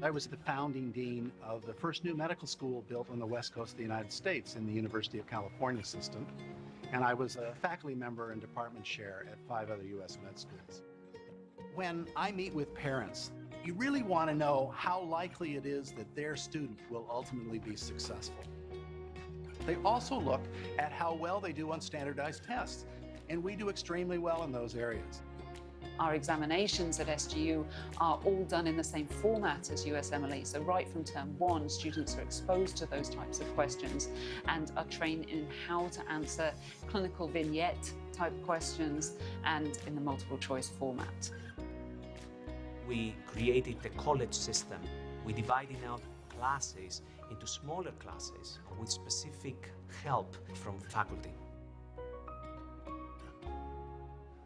I was the founding dean of the first new medical school built on the west coast of the United States in the University of California system, and I was a faculty member and department chair at 5 other U.S. med schools. When I meet with parents, you really want to know how likely it is that their student will ultimately be successful. They also look at how well they do on standardized tests, and we do extremely well in those areas. Our examinations at SGU are all done in the same format as USMLE. So right from term one, students are exposed to those types of questions and are trained in how to answer clinical vignette type questions and in the multiple choice format. We created the college system. We divided out classes into smaller classes with specific help from faculty.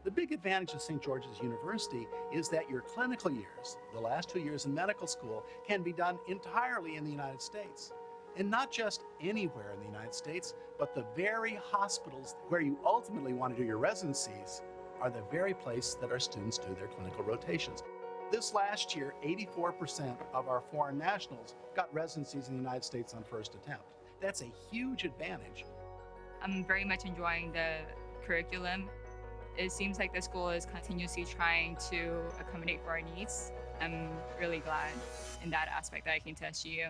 The big advantage of St. George's University is that your clinical years, the last 2 years in medical school, can be done entirely in the United States. And not just anywhere in the United States, but the very hospitals where you ultimately want to do your residencies are the very place that our students do their clinical rotations. This last year, 84% of our foreign nationals got residencies in the United States on first attempt. That's a huge advantage. I'm very much enjoying the curriculum. It seems like the school is continuously trying to accommodate for our needs. I'm really glad in that aspect that I came to SGU.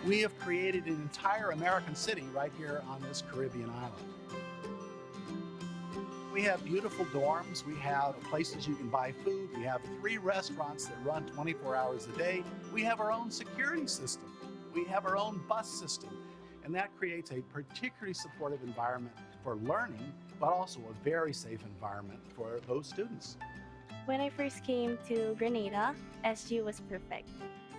We have created an entire American city right here on this Caribbean island. We have beautiful dorms, we have places you can buy food, we have 3 restaurants that run 24 hours a day, we have our own security system, we have our own bus system, and that creates a particularly supportive environment for learning, but also a very safe environment for those students. When I first came to Grenada, SGU was perfect.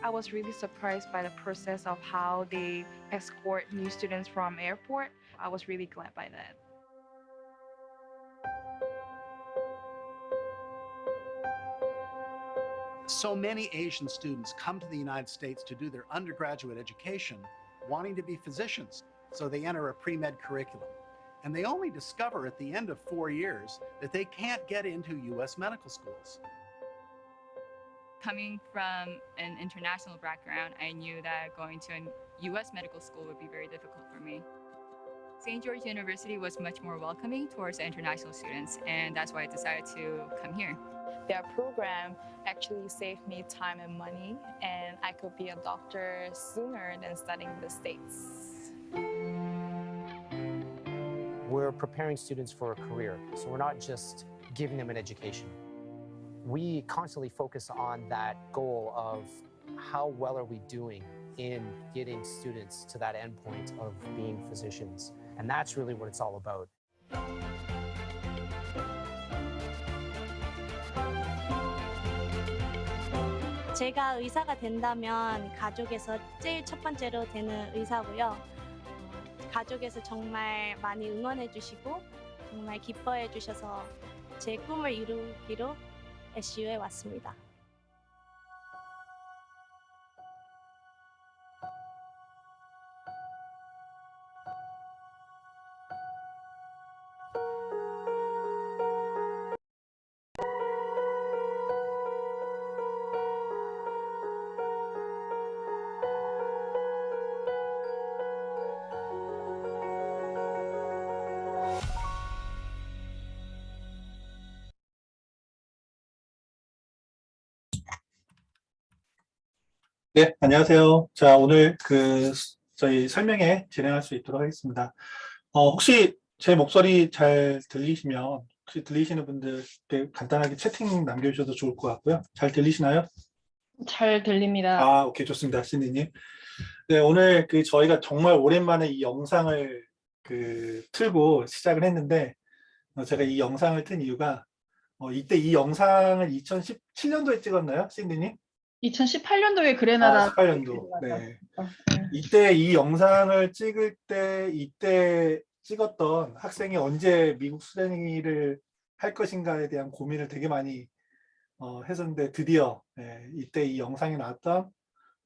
I was really surprised by the process of how they escort new students from airport. I was really glad by that. So many Asian students come to the United States to do their undergraduate education wanting to be physicians, so they enter a pre-med curriculum. And they only discover at the end of 4 years that they can't get into U.S. medical schools. Coming from an international background, I knew that going to a U.S. medical school would be very difficult for me. St. George University was much more welcoming towards the international students, and that's why I decided to come here. Their program actually saved me time and money, and I could be a doctor sooner than studying in the States. We're preparing students for a career, so we're not just giving them an education. We constantly focus on that goal of how well are we doing in getting students to that endpoint of being physicians. And that's really what it's all about. 제가 의사가 된다면 가족에서 제일 첫 번째로 되는 의사고요. 가족에서 정말 많이 응원해 주시고 정말 기뻐해 주셔서 제 꿈을 이루기로 SGU에 왔습니다. 네, 안녕하세요. 자, 오늘 저희 설명회 진행할 수 있도록 하겠습니다. 혹시 제 목소리 잘 들리시면, 혹시 들리시는 분들 간단하게 채팅 남겨주셔도 좋을 것 같고요. 잘 들리시나요? 잘 들립니다. 아, 오케이, 좋습니다. 신디님. 네, 오늘 저희가 정말 오랜만에 이 영상을 틀고 시작을 했는데, 제가 이 영상을 튼 이유가, 이때 이 영상을 2017년도에 찍었나요, 신디님? 2018년도에 그레나다. 18년도. 네. 이때 이 영상을 찍을 때 이때 찍었던 학생이 언제 미국 수련회를 할 것인가에 대한 고민을 되게 많이 했었는데 드디어 이때 이 영상이 나왔던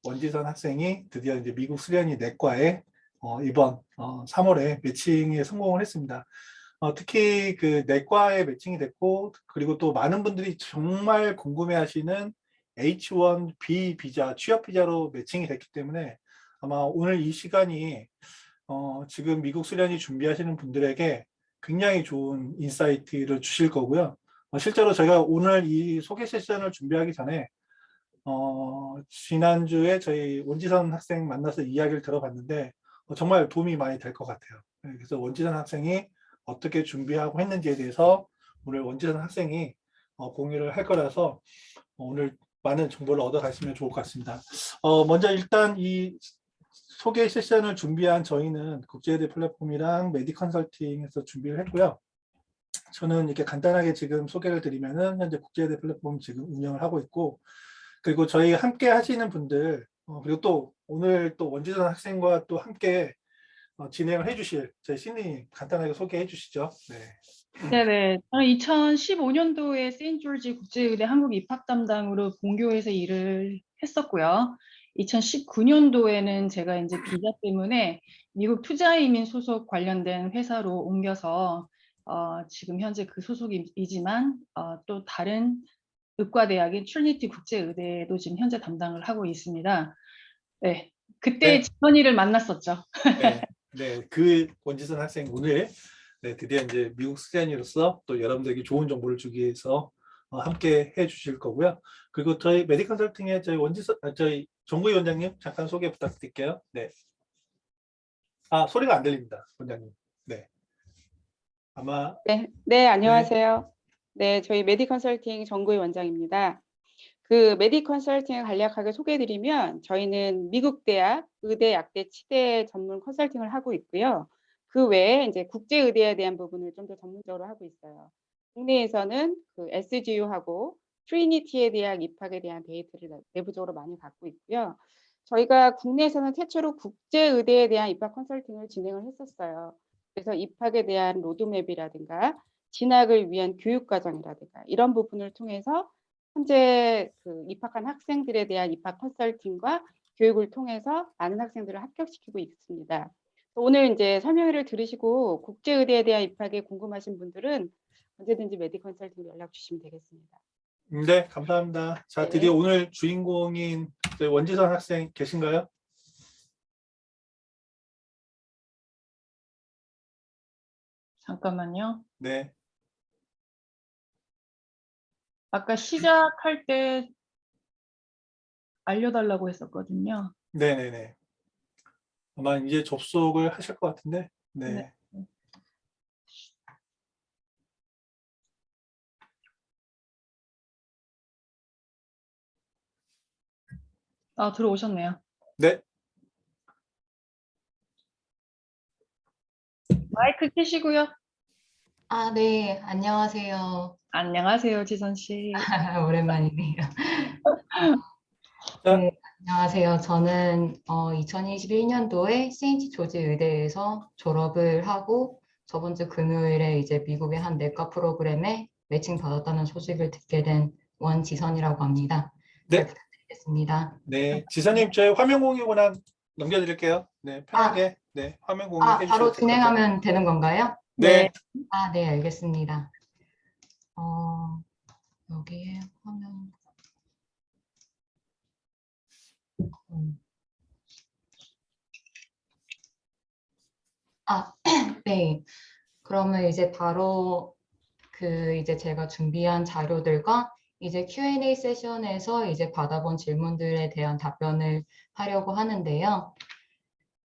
원지선 학생이 드디어 이제 미국 수련회 내과에 이번 3월에 매칭에 성공을 했습니다. 특히 그 내과에 매칭이 됐고, 그리고 또 많은 분들이 정말 궁금해하시는 H1B 비자, 취업 비자로 매칭이 됐기 때문에 아마 오늘 이 시간이 지금 미국 수련이 준비하시는 분들에게 굉장히 좋은 인사이트를 주실 거고요. 실제로 제가 오늘 이 소개 세션을 준비하기 전에 지난주에 저희 원지선 학생 만나서 이야기를 들어봤는데 정말 도움이 많이 될 것 같아요. 그래서 원지선 학생이 어떻게 준비하고 했는지에 대해서 오늘 원지선 학생이 공유를 할 거라서 오늘 많은 정보를 얻어가시면 좋을 것 같습니다. 먼저 일단 이 소개 세션을 준비한 저희는 국제의대 플랫폼이랑 메디컨설팅에서 준비를 했고요. 저는 이렇게 간단하게 지금 소개를 드리면은 현재 국제의대 플랫폼 지금 운영을 하고 있고, 그리고 저희 함께 하시는 분들, 그리고 또 오늘 또 원지선 학생과 또 함께 진행을 해주실 저희 신님 간단하게 소개해 주시죠. 네. 네네. 저는 2015년도에 세인트조지 국제의대 한국 입학 담당으로 본교에서 일을 했었고요. 2019년도에는 제가 이제 비자 때문에 미국 투자이민 소속 관련된 회사로 옮겨서 지금 현재 그 소속이지만 또 다른 의과대학인 트리니티 국제의대도 지금 현재 담당을 하고 있습니다. 네, 그때 네. 지선이를 만났었죠. 네, 그 원지선 학생 오늘 드디어 이제 미국 수련이로서 또 여러분들에게 좋은 정보를 주기 위해서 함께 해주실 거고요. 그리고 저희 메디컨설팅의 저희 정구희 원장님 잠깐 소개 부탁드릴게요. 네. 소리가 안 들립니다, 원장님. 네. 아마. 네, 안녕하세요. 네, 저희 메디컨설팅 정구희 원장입니다. 그 메디컨설팅을 간략하게 소개해드리면 저희는 미국 대학 의대, 약대, 치대 전문 컨설팅을 하고 있고요. 그 외에 이제 국제의대에 대한 부분을 좀 더 전문적으로 하고 있어요. 국내에서는 그 SGU하고 트리니티에 대한 입학에 대한 데이터를 내부적으로 많이 갖고 있고요. 저희가 국내에서는 최초로 국제의대에 대한 입학 컨설팅을 진행을 했었어요. 그래서 입학에 대한 로드맵이라든가 진학을 위한 교육과정이라든가 이런 부분을 통해서 현재 그 입학한 학생들에 대한 입학 컨설팅과 교육을 통해서 많은 학생들을 합격시키고 있습니다. 오늘 이제 설명회를 들으시고 국제의대에 대한 입학에 궁금하신 분들은 언제든지 메디컨설팅 연락 주시면 되겠습니다. 네, 감사합니다. 자, 드디어 오늘 주인공인 저희 원지선 학생 계신가요? 잠깐만요. 네. 아까 시작할 때 알려달라고 했었거든요. 네네네. 아마 이제 접속을 하실 것 같은데. 네. 네. 들어오셨네요. 네. 마이크 켜시고요. 네, 안녕하세요. 안녕하세요, 지선 씨. 오랜만이네요. 네, 안녕하세요. 저는 2021년도에 세인트 조지 의대에서 졸업을 하고 저번 주 금요일에 이제 미국의 한 내과 프로그램에 매칭 받았다는 소식을 듣게 된 원지선이라고 합니다. 잘 부탁드리겠습니다. 네, 지선님 저희 화면 공유 권한 넘겨드릴게요. 네, 편하게 네 화면 공유 해주시면 바로 진행하면 되는 건가요? 네. 네, 알겠습니다. 여기에 화면. 네. 그러면 이제 바로 이제 제가 준비한 자료들과 이제 Q&A 세션에서 이제 받아본 질문들에 대한 답변을 하려고 하는데요.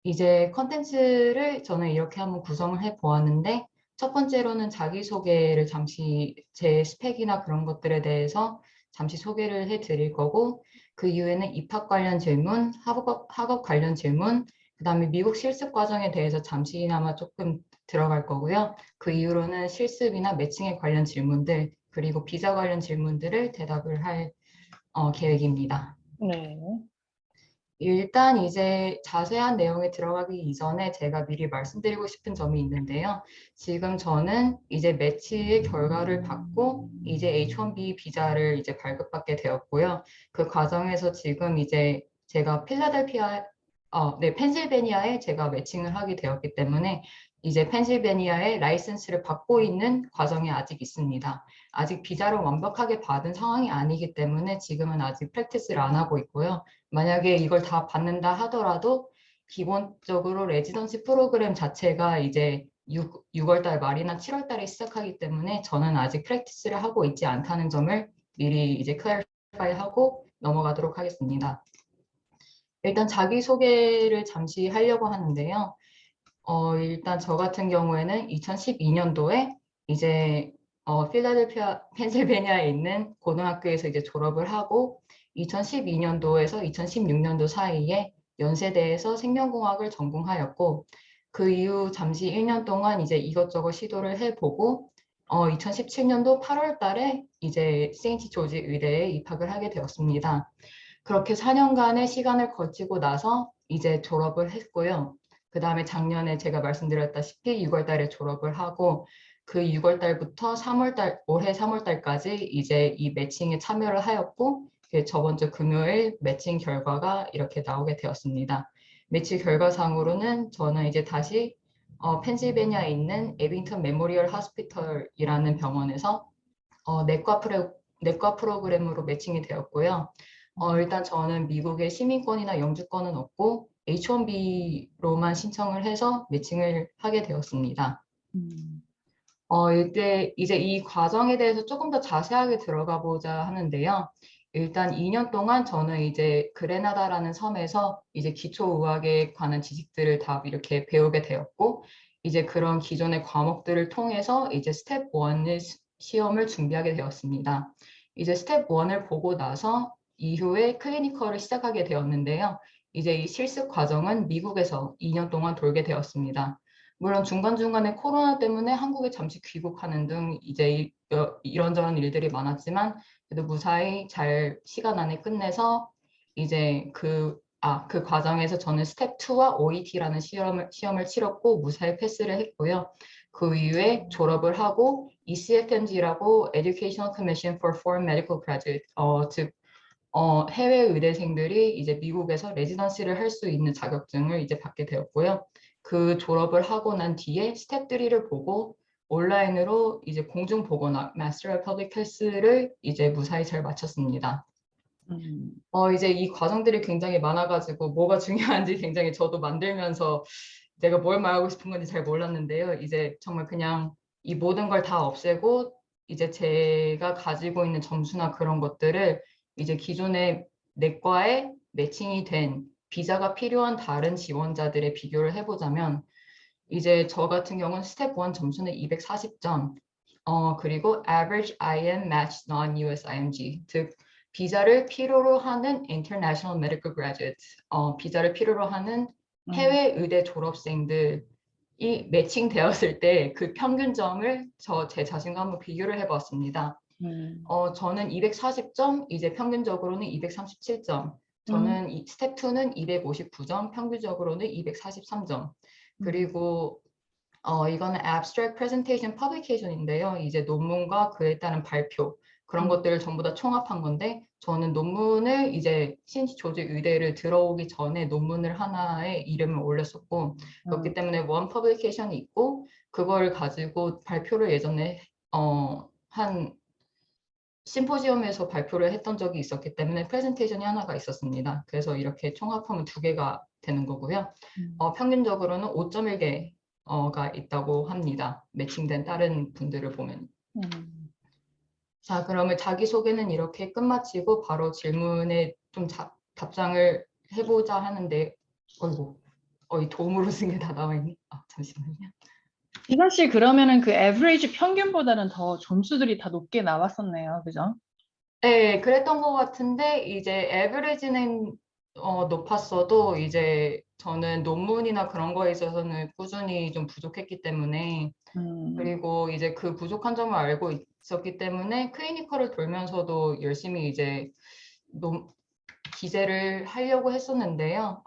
이제 컨텐츠를 저는 이렇게 한번 구성을 해 보았는데, 첫 번째로는 자기소개를 잠시 제 스펙이나 그런 것들에 대해서 잠시 소개를 해 드릴 거고, 그 이후에는 입학 관련 질문, 학업 관련 질문, 그 다음에 미국 실습 과정에 대해서 잠시나마 조금 들어갈 거고요. 그 이후로는 실습이나 매칭에 관련 질문들, 그리고 비자 관련 질문들을 대답을 할 계획입니다. 네. 일단 이제 자세한 내용에 들어가기 이전에 제가 미리 말씀드리고 싶은 점이 있는데요. 지금 저는 이제 매치의 결과를 받고 이제 H1B 비자를 이제 발급받게 되었고요. 그 과정에서 지금 이제 제가 펜실베니아에 제가 매칭을 하게 되었기 때문에 이제 펜실베니아의 라이센스를 받고 있는 과정에 아직 있습니다. 아직 비자를 완벽하게 받은 상황이 아니기 때문에 지금은 아직 프랙티스를 안 하고 있고요. 만약에 이걸 다 받는다 하더라도 기본적으로 레지던시 프로그램 자체가 이제 6월 달 말이나 7월 달에 시작하기 때문에 저는 아직 프랙티스를 하고 있지 않다는 점을 미리 이제 클래리파이하고 넘어가도록 하겠습니다. 일단 자기소개를 잠시 하려고 하는데요. 일단 저 같은 경우에는 2012년도에 이제 필라델피아, 펜실베니아에 있는 고등학교에서 이제 졸업을 하고 2012년도에서 2016년도 사이에 연세대에서 생명공학을 전공하였고 그 이후 잠시 1년 동안 이제 이것저것 시도를 해보고 2017년도 8월 달에 이제 세인트 조지 의대에 입학을 하게 되었습니다. 그렇게 4년간의 시간을 거치고 나서 이제 졸업을 했고요. 그 다음에 작년에 제가 말씀드렸다시피 6월 달에 졸업을 하고 그 6월 달부터 3월 달, 올해 3월 달까지 이제 이 매칭에 참여를 하였고 저번 주 금요일 매칭 결과가 이렇게 나오게 되었습니다. 매칭 결과상으로는 저는 이제 다시 펜실베니아에 있는 에빙턴 메모리얼 하스피털이라는 병원에서 내과 프로그램으로 매칭이 되었고요. 일단 저는 미국의 시민권이나 영주권은 없고 H1B로만 신청을 해서 매칭을 하게 되었습니다. 이때 이제 이 과정에 대해서 조금 더 자세하게 들어가 보자 하는데요. 일단 2년 동안 저는 이제 그레나다라는 섬에서 이제 기초의학에 관한 지식들을 다 이렇게 배우게 되었고 이제 그런 기존의 과목들을 통해서 이제 스텝 1 시험을 준비하게 되었습니다. 이제 스텝 1을 보고 나서 이후에 클리니컬을 시작하게 되었는데요. 이제 이 실습 과정은 미국에서 2년 동안 돌게 되었습니다. 물론 중간중간에 코로나 때문에 한국에 잠시 귀국하는 등 이제 이런저런 일들이 많았지만 그래도 무사히 잘 시간 안에 끝내서 이제 그 과정에서 저는 스텝 2와 OET라는 시험을 치렀고 무사히 패스를 했고요. 그 이후에 졸업을 하고 ECFMG라고 Educational Commission for Foreign Medical Graduate, 즉 해외 의대생들이 이제 미국에서 레지던시를 할 수 있는 자격증을 이제 받게 되었고요. 그 졸업을 하고 난 뒤에 스텝 3를 보고 온라인으로 이제 공중 보거나 Master of Public Health를 이제 무사히 잘 마쳤습니다. 이제 이 과정들이 굉장히 많아가지고 뭐가 중요한지 굉장히 저도 만들면서 내가 뭘 말하고 싶은 건지 잘 몰랐는데요. 이제 정말 그냥 이 모든 걸 다 없애고 이제 제가 가지고 있는 점수나 그런 것들을 이제 기존의 내과에 매칭이 된 비자가 필요한 다른 지원자들의 비교를 해보자면 이제 저 같은 경우는 스텝 1 점수는 240점, 그리고 average IM match non-US IMG, 즉 비자를 필요로 하는 international medical graduate, 비자를 필요로 하는 해외 의대 졸업생들이 매칭되었을 때 그 평균점을 제 자신과 한번 비교를 해봤습니다. 저는 240점, 이제 평균적으로는 237점. 저는 스텝 2는 259점, 평균적으로는 243점. 그리고 이거는 abstract presentation publication인데요. 이제 논문과 그에 따른 발표 그런 것들을 전부 다 총합한 건데 저는 논문을 이제 신시 조지 의대를 들어오기 전에 논문을 하나의 이름을 올렸었고 그렇기 때문에 one publication이 있고 그걸 가지고 발표를 예전에 한 심포지엄에서 발표를 했던 적이 있었기 때문에 프레젠테이션이 하나가 있었습니다. 그래서 이렇게 총합하면 2개가 되는 거고요. 평균적으로는 5.1개가 있다고 합니다. 매칭된 다른 분들을 보면. 자, 그러면 자기소개는 이렇게 끝마치고 바로 질문에 좀 답장을 해보자 하는데 이 도움으로 쓴 게 다 나와 있네. 잠시만요. 기상 씨 그러면은 그 에버리지 평균보다는 더 점수들이 다 높게 나왔었네요. 그죠? 네, 그랬던 것 같은데 이제 에버리지는 높았어도 이제 저는 논문이나 그런 거에 있어서는 꾸준히 좀 부족했기 때문에 그리고 이제 그 부족한 점을 알고 있었기 때문에 클리니컬을 돌면서도 열심히 이제 기재를 하려고 했었는데요.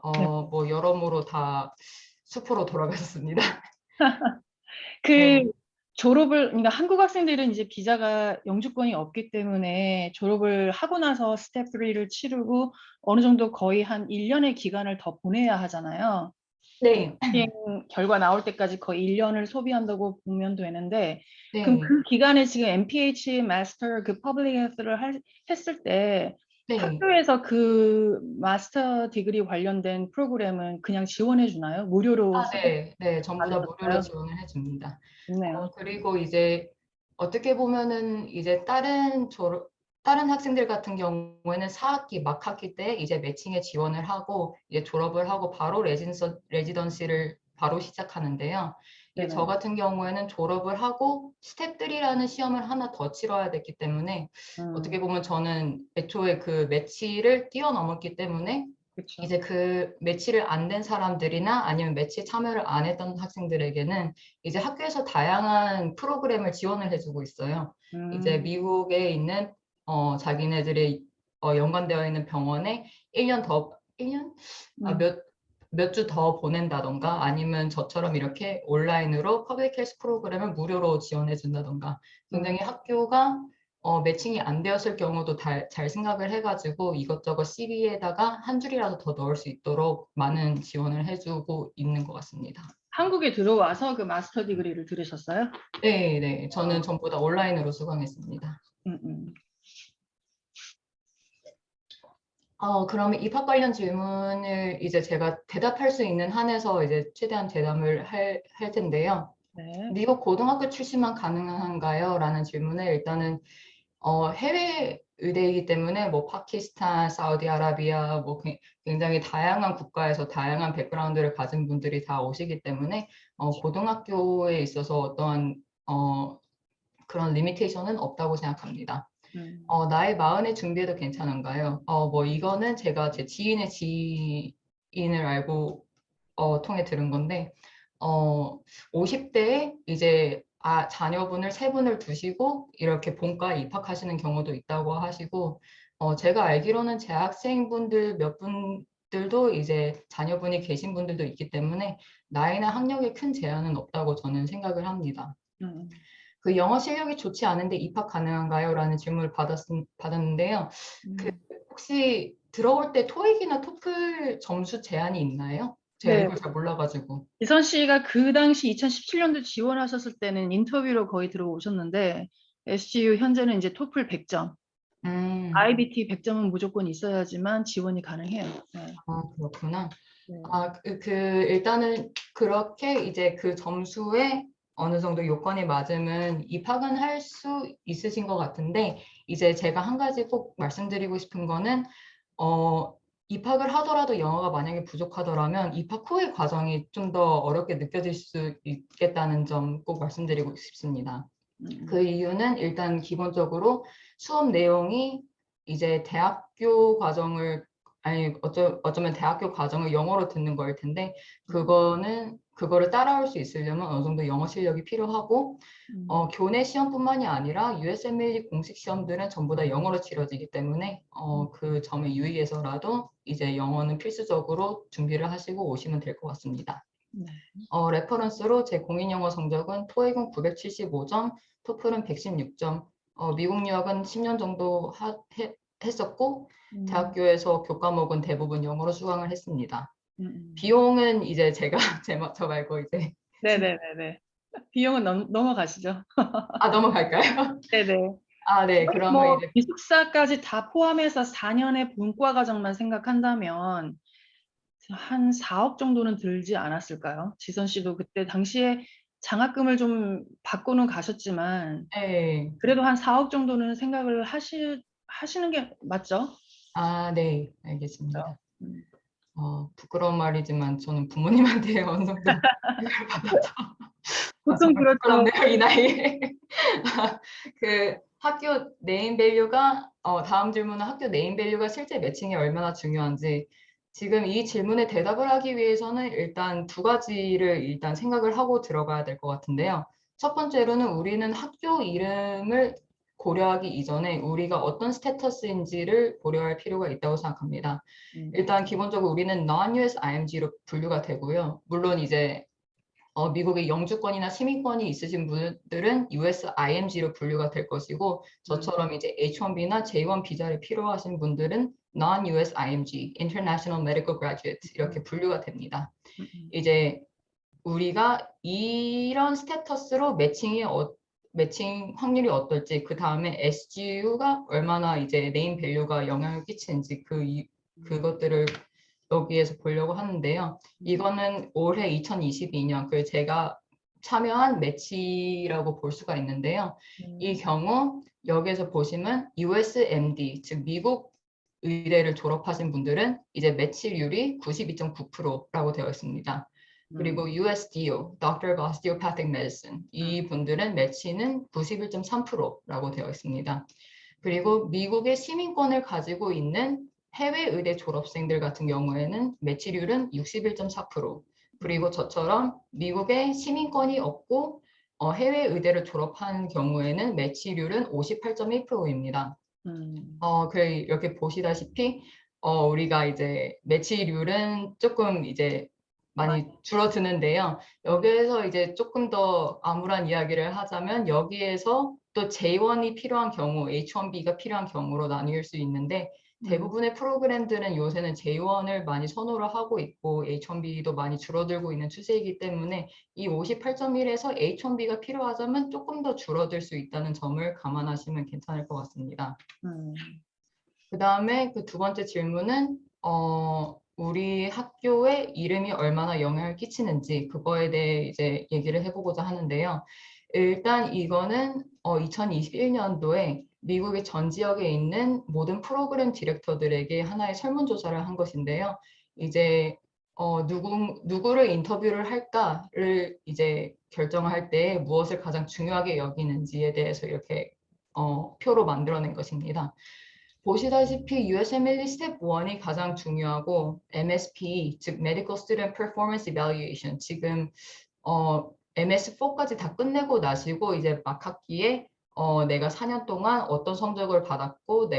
뭐 여러모로 다 수포로 돌아갔습니다. 그 그러니까 한국 학생들은 이제 비자가 영주권이 없기 때문에 졸업을 하고 나서 스텝 3를 치르고 어느 정도 거의 한 1년의 기간을 더 보내야 하잖아요. 네. 결과 나올 때까지 거의 1년을 소비한다고 보면 되는데, 그럼 네. 그 기간에 지금 MPH 마스터 그 퍼블릭 헬스를 했을 때 네. 학교에서 그 마스터 디그리 관련된 프로그램은 그냥 지원해 주나요? 무료로 네. 네. 전부 다 무료로 받으셨어요? 지원을 해줍니다. 좋네요. 그리고 이제 어떻게 보면은 이제 다른 학생들 같은 경우에는 4학기 막학기 때 이제 매칭에 지원을 하고 이제 졸업을 하고 바로 레지던시를 바로 시작하는데요. 이제 저 네네. 같은 경우에는 졸업을 하고 스텝 3라는 시험을 하나 더 치러야 됐기 때문에 어떻게 보면 저는 애초에 그 매치를 뛰어넘었기 때문에 그쵸. 이제 그 매치를 안 된 사람들이나 아니면 매치 참여를 안 했던 학생들에게는 이제 학교에서 다양한 프로그램을 지원을 해주고 있어요. 이제 미국에 있는 자기네들의 연관되어 있는 병원에 1년 더, 1년? 몇 주 더 보낸다던가 아니면 저처럼 이렇게 온라인으로 퍼블릭 헬스 프로그램을 무료로 지원해 준다던가 굉장히 학교가 매칭이 안 되었을 경우도 잘 생각을 해가지고 이것저것 CV에다가 한 줄이라도 더 넣을 수 있도록 많은 지원을 해주고 있는 것 같습니다. 한국에 들어와서 그 마스터 디그리를 들으셨어요? 네, 네. 저는 전부 다 온라인으로 수강했습니다. 그러면 입학 관련 질문을 이제 제가 대답할 수 있는 한에서 이제 최대한 대답을 할 텐데요. 네. 미국 고등학교 출신만 가능한가요? 라는 질문을 일단은 해외 의대이기 때문에 뭐 파키스탄, 사우디아라비아 뭐 굉장히 다양한 국가에서 다양한 백그라운드를 가진 분들이 다 오시기 때문에 고등학교에 있어서 어떠한 그런 리미테이션은 없다고 생각합니다. 나의 마흔에 준비해도 괜찮은가요? 뭐 이거는 제가 제 지인의 지인을 알고 통해 들은 건데 50대에 이제 자녀분을 3분을 두시고 이렇게 본과에 입학하시는 경우도 있다고 하시고 제가 알기로는 재학생분들 몇 분들도 이제 자녀분이 계신 분들도 있기 때문에 나이나 학력에 큰 제한은 없다고 저는 생각을 합니다. 그 영어 실력이 좋지 않은데 입학 가능한가요? 라는 질문을 받았는데요. 그 혹시 들어올 때 토익이나 토플 점수 제한이 있나요? 제가 네. 이걸 잘 몰라가지고. 이선 씨가 그 당시 2017년도 지원하셨을 때는 인터뷰로 거의 들어오셨는데 SGU 현재는 이제 토플 100점, IBT 100점은 무조건 있어야지만 지원이 가능해요. 네. 그렇구나. 네. 일단은 그렇게 이제 그 점수에 어느 정도 요건이 맞으면 입학은 할 수 있으신 것 같은데 이제 제가 한 가지 꼭 말씀드리고 싶은 거는 입학을 하더라도 영어가 만약에 부족하더라면 입학 후의 과정이 좀 더 어렵게 느껴질 수 있겠다는 점 꼭 말씀드리고 싶습니다. 그 이유는 일단 기본적으로 수업 내용이 이제 대학교 과정을 어쩌면 대학교 과정을 영어로 듣는 거일 텐데 그거를 따라올 수 있으려면 어느 정도 영어 실력이 필요하고 교내 시험뿐만이 아니라 USMLE 공식 시험들은 전부 다 영어로 치러지기 때문에 그 점에 유의해서라도 이제 영어는 필수적으로 준비를 하시고 오시면 될 것 같습니다. 레퍼런스로 제 공인 영어 성적은 토익은 975점, 토플은 116점, 미국 유학은 10년 정도 했었고 대학교에서 교과목은 대부분 영어로 수강을 했습니다. 비용은 이제 저 말고 이제 네네네네. 비용은 넘어가시죠. 넘어갈까요? 네네. 네. 그러면 뭐 이제 기숙사까지 다 포함해서 4년의 본과 과정만 생각한다면 한 4억 정도는 들지 않았을까요? 지선 씨도 그때 당시에 장학금을 좀 받고는 가셨지만 네. 그래도 한 4억 정도는 생각을 하시는 게 맞죠? 네. 알겠습니다. 부끄러운 말이지만 저는 부모님한테 어느 정도 교육을 받아서 보통 정말 그렇죠. 부끄럽네요, 이 나이에. 그 학교 네임밸류가 다음 질문은 학교 네임밸류가 실제 매칭에 얼마나 중요한지 지금 이 질문에 대답을 하기 위해서는 일단 2가지를 일단 생각을 하고 들어가야 될 것 같은데요. 첫 번째로는 우리는 학교 이름을 고려하기 이전에 우리가 어떤 스테터스인지를 고려할 필요가 있다고 생각합니다. 일단 기본적으로 우리는 non-US IMG로 분류가 되고요. 물론 이제 미국의 영주권이나 시민권이 있으신 분들은 US IMG로 분류가 될 것이고 저처럼 이제 H1B나 J1 비자를 필요하신 분들은 non-US IMG, International Medical Graduate 이렇게 분류가 됩니다. 이제 우리가 이런 스테터스로 매칭 확률이 어떨지, 그 다음에 SGU가 얼마나 이제 네임 밸류가 영향을 끼치는지 그것들을 여기에서 보려고 하는데요. 이거는 올해 2022년 그 제가 참여한 매치라고 볼 수가 있는데요. 이 경우 여기에서 보시면 USMD, 즉 미국 의대를 졸업하신 분들은 이제 매치율이 92.9%라고 되어 있습니다. 그리고 USDO, Doctor of Osteopathic Medicine, 이 분들은 매치는 91.3%라고 되어 있습니다. 그리고 미국의 시민권을 가지고 있는 해외 의대 졸업생들 같은 경우에는 매치율은 61.4%, 그리고 저처럼 미국의 시민권이 없고 해외 의대를 졸업한 경우에는 매치율은 58.1%입니다. 이렇게 보시다시피 우리가 이제 매치율은 조금 이제 많이 줄어드는데요. 여기에서 이제 조금 더 암울한 이야기를 하자면 여기에서 또 J1이 필요한 경우, H1B가 필요한 경우로 나뉠 수 있는데 대부분의 프로그램들은 요새는 J1을 많이 선호를 하고 있고 H1B도 많이 줄어들고 있는 추세이기 때문에 이 58.1에서 H1B가 필요하자면 조금 더 줄어들 수 있다는 점을 감안하시면 괜찮을 것 같습니다. 그 다음에 그 두 번째 질문은 우리 학교의 이름이 얼마나 영향을 끼치는지 그거에 대해 이제 얘기를 해보고자 하는데요. 일단 이거는 2021년도에 미국의 전 지역에 있는 모든 프로그램 디렉터들에게 하나의 설문조사를 한 것인데요. 이제 누구를 인터뷰를 할까를 이제 결정할 때 무엇을 가장 중요하게 여기는지에 대해서 이렇게 표로 만들어낸 것입니다. 보시다시피 USMLE 스텝 1이 가장 중요하고 MSP, 즉 Medical Student Performance Evaluation, 지금 MS4까지 다 끝내고 나시고 이제 막 학기에 내가 4년 동안 어떤 성적을 받았고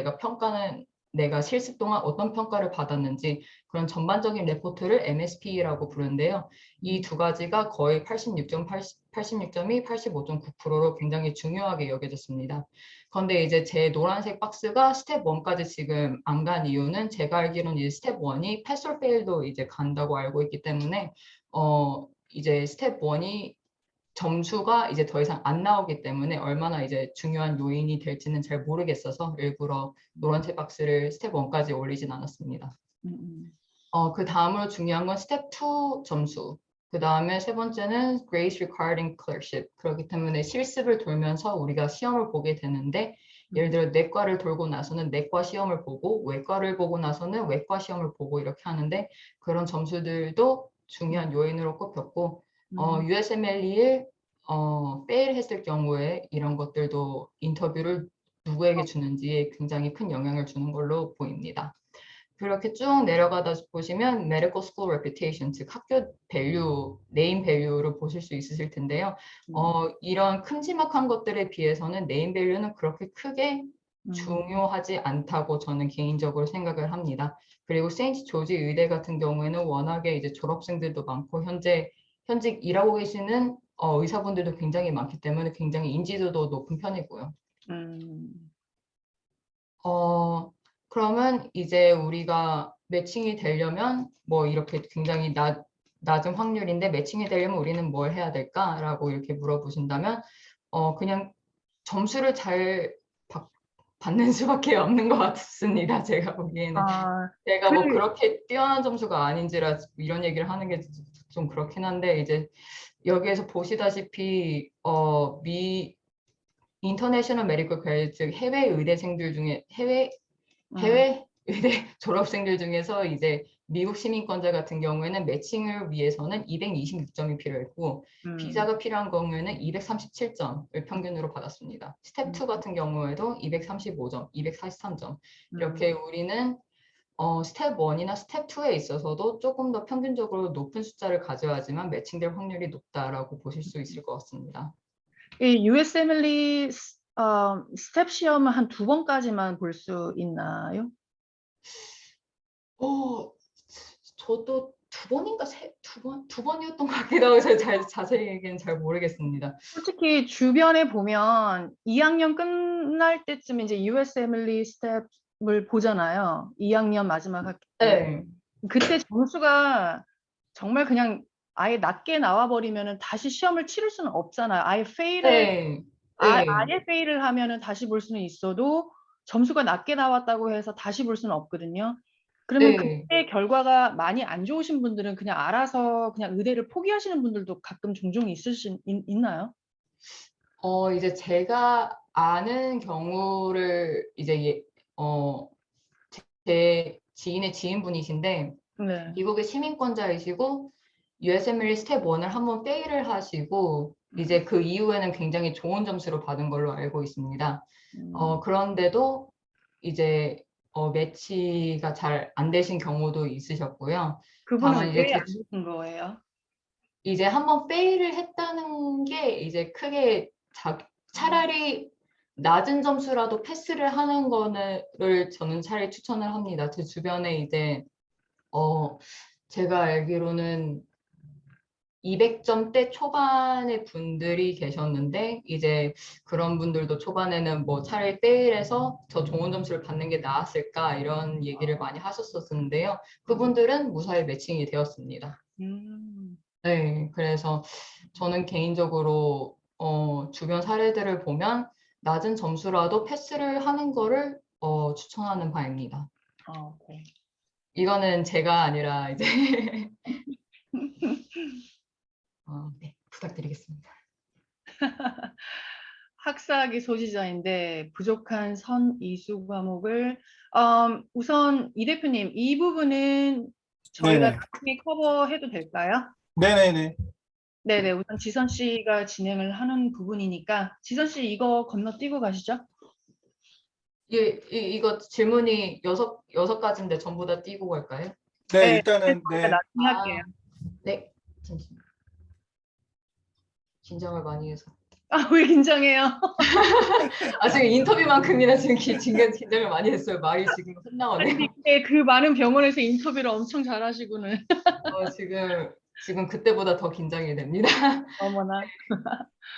내가 실습 동안 어떤 평가를 받았는지 그런 전반적인 레포트를 MSP라고 부르는데요. 이 두 가지가 거의 86.2, 85.9%로 굉장히 중요하게 여겨졌습니다. 그런데 이제 제 노란색 박스가 스텝 1까지 지금 안 간 이유는 제가 알기로는 이제 스텝 1이 패스 or fail도 이제 간다고 알고 있기 때문에 이제 스텝 1이 점수가 이제 더 이상 안 나오기 때문에 얼마나 이제 중요한 요인이 될지는 잘 모르겠어서 일부러 노란색 박스를 스텝 1까지 올리진 않았습니다. 그 다음으로 중요한 건 스텝 2 점수. 그 다음에 세 번째는 grades required in clerkship. 그렇기 때문에 실습을 돌면서 우리가 시험을 보게 되는데 예를 들어 내과를 돌고 나서는 내과 시험을 보고 외과를 보고 나서는 외과 시험을 보고 이렇게 하는데 그런 점수들도 중요한 요인으로 꼽혔고 USMLE를 fail 했을 경우에 이런 것들도 인터뷰를 누구에게 주는지에 굉장히 큰 영향을 주는 걸로 보입니다. 그렇게 쭉 내려가다 보시면 medical school reputation, 즉 학교 밸류, 네임 밸류를 보실 수 있으실 텐데요. 이런 큼지막한 것들에 비해서는 네임 밸류는 그렇게 크게 중요하지 않다고 저는 개인적으로 생각을 합니다. 그리고 세인트 조지 의대 같은 경우에는 워낙에 이제 졸업생들도 많고 현직 일하고 계시는 의사분들도 굉장히 많기 때문에 굉장히 인지도도 높은 편이고요. 그러면 이제 우리가 매칭이 되려면 뭐 이렇게 굉장히 낮은 확률인데 매칭이 되려면 우리는 뭘 해야 될까라고 이렇게 물어보신다면 그냥 점수를 잘 받는 수밖에 없는 것 같습니다. 제가 보기에는 제가 뭐 그렇게 뛰어난 점수가 아닌지라 이런 얘기를 하는 게 좀 그렇긴 한데 이제 여기에서 보시다시피 인터내셔널 메디컬 그레이드, 즉 해외 의대생들 중에 해외 의대 졸업생들 중에서 이제 미국 시민권자 같은 경우에는 매칭을 위해서는 226점이 필요했고 비자가 필요한 경우에는 237점을 평균으로 받았습니다. 스텝 2 같은 경우에도 235점, 243점 이렇게 우리는 스텝 1이나 스텝 2에 있어서도 조금 더 평균적으로 높은 숫자를 가져야지만 매칭될 확률이 높다라고 보실 수 있을 것 같습니다. 이 USMLE 스텝 시험은 한 2번까지만 볼 수 있나요? 저도 2번인가 두 번이었던 것 같기도 하고 잘 자세히는 잘 모르겠습니다. 솔직히 주변에 보면 2학년 끝날 때쯤 이제 USMLE 스텝 시험을 보잖아요. 2학년 마지막 학기 때. 네. 그때 점수가 정말 그냥 아예 낮게 나와버리면은 다시 시험을 치를 수는 없잖아요. 아예 페일을 네. 네. 아예 페일을 하면은 다시 볼 수는 있어도 점수가 낮게 나왔다고 해서 다시 볼 수는 없거든요. 그러면 네. 그때 결과가 많이 안 좋으신 분들은 그냥 알아서 그냥 의대를 포기하시는 분들도 가끔 종종 있나요? 이제 제가 아는 경우를 이제 제 지인의 지인분이신데 네. 미국의 시민권자이시고 USMLE 스텝 1을 한번 페일을 하시고 이제 그 이후에는 굉장히 좋은 점수를 받은 걸로 알고 있습니다. 그런데도 이제 매치가 잘 안 되신 경우도 있으셨고요. 그분은 다만 이제 왜 안 되신 거예요? 이제 한번 페일을 했다는 게 이제 크게 차라리 낮은 점수라도 패스를 하는 거를 저는 차라리 추천을 합니다. 제 주변에 이제 제가 알기로는 200점대 초반의 분들이 계셨는데 이제 그런 분들도 초반에는 뭐 차라리 페일해서 더 좋은 점수를 받는 게 나았을까 이런 얘기를 많이 하셨었는데요. 그분들은 무사히 매칭이 되었습니다. 네, 그래서 저는 개인적으로 주변 사례들을 보면 낮은 점수라도 패스를 하는 거를 추천하는 바입니다. 네. 이거는 제가 아니라 이제 네, 부탁드리겠습니다. 학사학위 소지자인데 부족한 선이수 과목을 우선 이 대표님 이 부분은 저희가 네네. 나중에 커버해도 될까요? 네네네. 네네, 우선 지선 씨가 진행을 하는 부분이니까 지선 씨 이거 건너뛰고 가시죠. 이거 질문이 여섯 가지인데 전부 다 띄고 갈까요? 네, 일단은 저희가 나중에 할게요. 네, 잠시만요. 긴장을 많이 해서. 왜 긴장해요? 지금 인터뷰만큼이나 지금 긴장을 많이 했어요. 말이 지금 헛나오네요. 네, 그 많은 병원에서 인터뷰를 엄청 잘하시고는. 지금 그때보다 더 긴장이 됩니다. 어머나.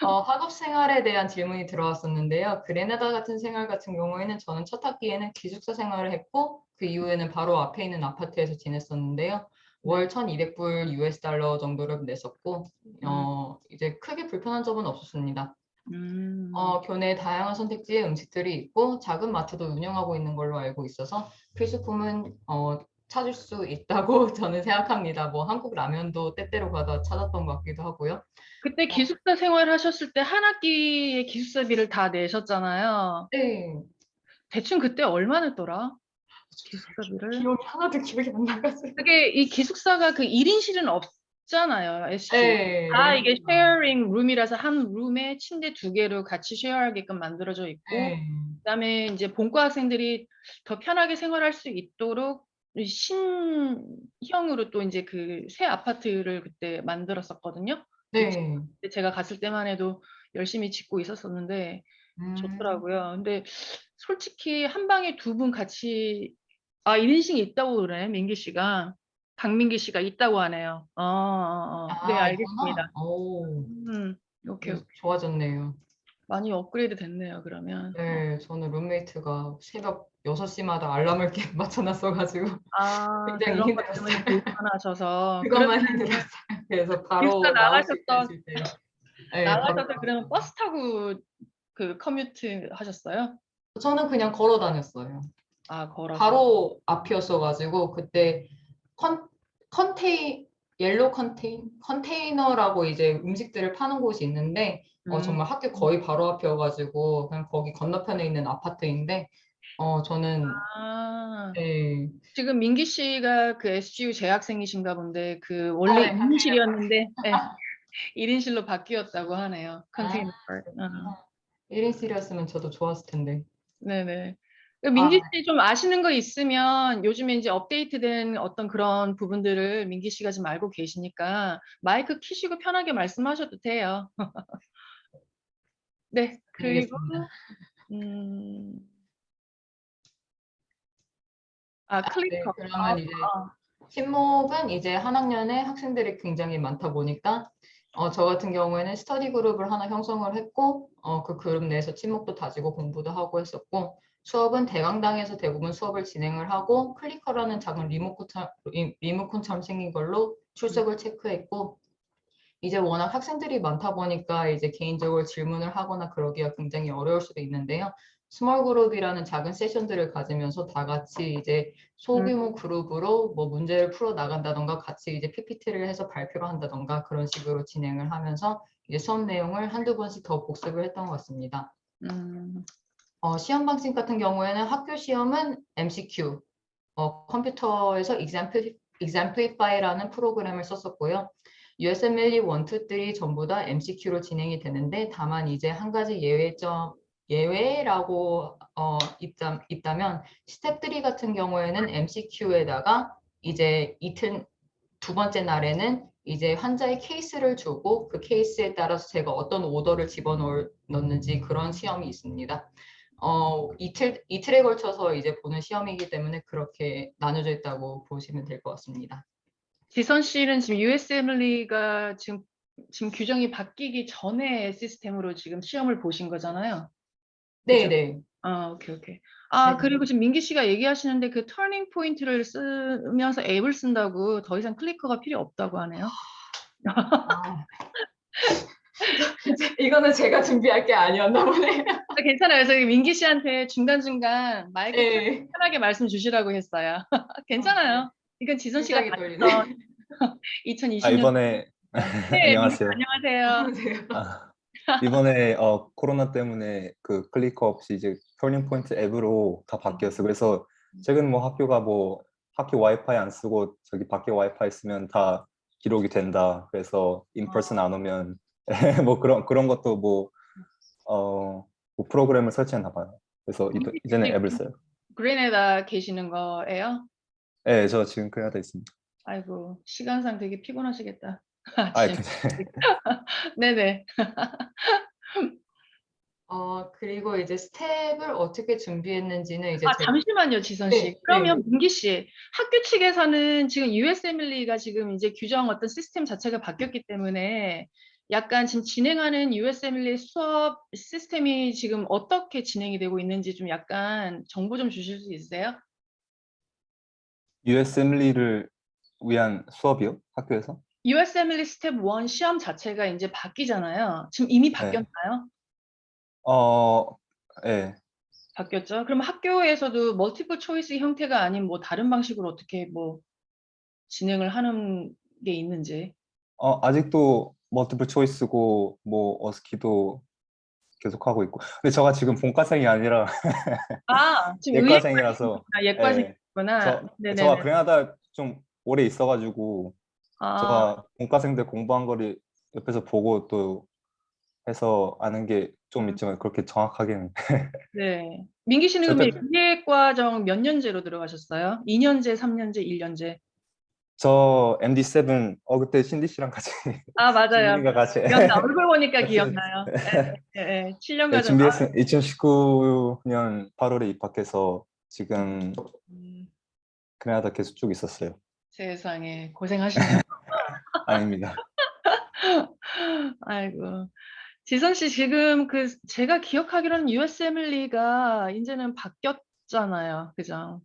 학업 생활에 대한 질문이 들어왔었는데요. 그레나다 같은 생활 같은 경우에는 저는 첫 학기에는 기숙사 생활을 했고 그 이후에는 바로 앞에 있는 아파트에서 지냈었는데요. 월 1,200불 US 달러 정도를 냈었고 이제 크게 불편한 점은 없었습니다. 교내에 다양한 선택지의 음식들이 있고 작은 마트도 운영하고 있는 걸로 알고 있어서 필수품은 찾을 수 있다고 저는 생각합니다. 뭐 한국 라면도 때때로 가다 찾았던 것 같기도 하고요. 그때 기숙사 생활하셨을 때 한 학기의 기숙사비를 다 내셨잖아요. 네. 대충 그때 얼마 냈더라? 기숙사비를? 기억이 하나도 기억이 안 나가지고. 그게 이 기숙사가 그 1인실은 없잖아요. SG. 네. 다 이게 쉐어링 룸이라서 한 룸에 침대 2개로 같이 쉐어하게끔 만들어져 있고 그다음에 이제 본과 학생들이 더 편하게 생활할 수 있도록 신형으로 또 이제 그 새 아파트를 그때 만들었었거든요. 네. 그때 제가 갔을 때만 해도 열심히 짓고 있었었는데 좋더라고요. 근데 솔직히 한 방에 2분 같이 1인칭이 있다고 그러네, 민기 씨가. 박민기 씨가 있다고 하네요. 네, 알겠습니다. 오케이. 좋아졌네요. 많이 업그레이드 됐네요, 그러면. 네, 저는 룸메이트가 새벽 6시마다 알람을 맞춰놨어가지고 굉장히 그런 것 힘들었어요. 때문에 불편하셔서. 그것만 힘들었어요. 그래서 바로 기숙사 나올 수 있을 때. 네, 나가셔서 바로 그러면 버스 타고 그 커뮤트 하셨어요? 저는 그냥 걸어 다녔어요. 걸어서. 바로 앞이었어가지고 그때 옐로우 컨테이너라고 이제 음식들을 파는 곳이 있는데 정말 학교 거의 바로 앞이어가지고 그냥 거기 건너편에 있는 아파트인데 저는 네. 지금 민기 씨가 그 SGU 재학생이신가 본데 그 원래 2인실이었는데 1인실로 바뀌었다고 하네요. 컨테이너. 1인실이었으면 저도 좋았을 텐데. 네네. 민기 씨 좀 아시는 거 있으면 요즘에 이제 업데이트된 어떤 그런 부분들을 민기 씨가 좀 알고 계시니까 마이크 키시고 편하게 말씀하셔도 돼요. 네, 그리고 클릭커. 그러면 이제 친목은 이제 한 학년에 학생들이 굉장히 많다 보니까 저 같은 경우에는 스터디 그룹을 하나 형성을 했고 그 그룹 내에서 친목도 다지고 공부도 하고 했었고 수업은 대강당에서 대부분 수업을 진행을 하고 클리커라는 작은 리모컨처럼 생긴 걸로 출석을 체크했고 이제 워낙 학생들이 많다 보니까 이제 개인적으로 질문을 하거나 그러기가 굉장히 어려울 수도 있는데요. 스몰 그룹이라는 작은 세션들을 가지면서 다 같이 이제 소규모 그룹으로 뭐 문제를 풀어 나간다던가 같이 이제 PPT를 해서 발표를 한다던가 그런 식으로 진행을 하면서 이제 수업 내용을 한두 번씩 더 복습을 했던 것 같습니다. 시험 방식 같은 경우에는 학교 시험은 MCQ, 컴퓨터에서 Exemplify라는 프로그램을 썼었고요. USMLE 1, 2, 3 전부 다 MCQ로 진행이 되는데 다만 이제 한 가지 예외라고 있다면 스텝 3 같은 경우에는 MCQ에다가 이제 두 번째 날에는 이제 환자의 케이스를 주고 그 케이스에 따라서 제가 어떤 오더를 집어넣는지 그런 시험이 있습니다. 이틀에 걸쳐서 이제 보는 시험이기 때문에 그렇게 나눠져 있다고 보시면 될 것 같습니다. 지선 씨는 지금 USMLE가 지금 규정이 바뀌기 전에 시스템으로 지금 시험을 보신 거잖아요. 네, 그죠? 네. 오케이. 네. 그리고 지금 민기 씨가 얘기하시는데 그 터닝 포인트를 쓰면서 앱을 쓴다고 더 이상 클리커가 필요 없다고 하네요. 이거는 제가 준비할 게 아니었나 보네요. 괜찮아요. 저기 민기 씨한테 중간중간 마이크 네. 편하게 말씀 주시라고 했어요. 괜찮아요. 이건 지선 씨가 심장이 떨리네. 다녔던 2020년. 이번에 네, 민기 씨 안녕하세요. 안녕하세요. 이번에 코로나 때문에 그 클리커 없이 이제 터닝 포인트 앱으로 다 바뀌었어요. 그래서 최근 뭐 학교 와이파이 안 쓰고 저기 밖에 와이파이 쓰면 다 기록이 된다. 그래서 인퍼슨 안 오면 뭐 그런 것도 뭐 프로그램을 설치했나 봐요. 그래서 이제는 앱을 써요. 그린에다 계시는 거예요? 네, 저 지금 그래야 있습니다. 아이고, 시간상 되게 피곤하시겠다. 네네. 그리고 이제 스텝을 어떻게 준비했는지는 이제 잠시만요, 지선 씨. 네, 그러면 민기 씨, 학교 측에서는 지금 USMLE가 지금 이제 규정 어떤 시스템 자체가 바뀌었기 때문에 약간 지금 진행하는 USMLE 수업 시스템이 지금 어떻게 진행이 되고 있는지 좀 약간 정보 좀 주실 수 있으세요? USMLE를 위한 수업이요? 학교에서? USMLE 스텝 1 시험 자체가 이제 바뀌잖아요. 지금 이미 바뀌었나요? 네. 바뀌었죠. 그럼 학교에서도 멀티플 초이스 형태가 아닌 뭐 다른 방식으로 어떻게 뭐 진행을 하는 게 있는지. 아직도 멀티플 초이스고 뭐 어스키도 계속 하고 있고. 근데 제가 지금 본과생이 아니라 지금 예과생이라서. 예과생이구나. 제가 그레나다 좀 오래 있어가지고 제가 본과생들 공부한 거를 옆에서 보고 또 해서 아는 게 좀 있지만 그렇게 정확하게는. 네. 민기 씨는 그러면 기계과정 몇 년제로 들어가셨어요? 2년제, 3년제, 1년제? 저 MD7 그때 신디 씨랑 같이 맞아요. 신디가 같이 기억나. 얼굴 보니까 기억나요. 네. 7년 과정. 준비했어요. 2019년 8월에 입학해서 지금 그레나다 계속 쭉 있었어요. 세상에 고생하시네요. 아닙니다. 아이고. 지선 씨 지금 제가 기억하기로는 USMLE가 이제는 바뀌었잖아요. 그죠?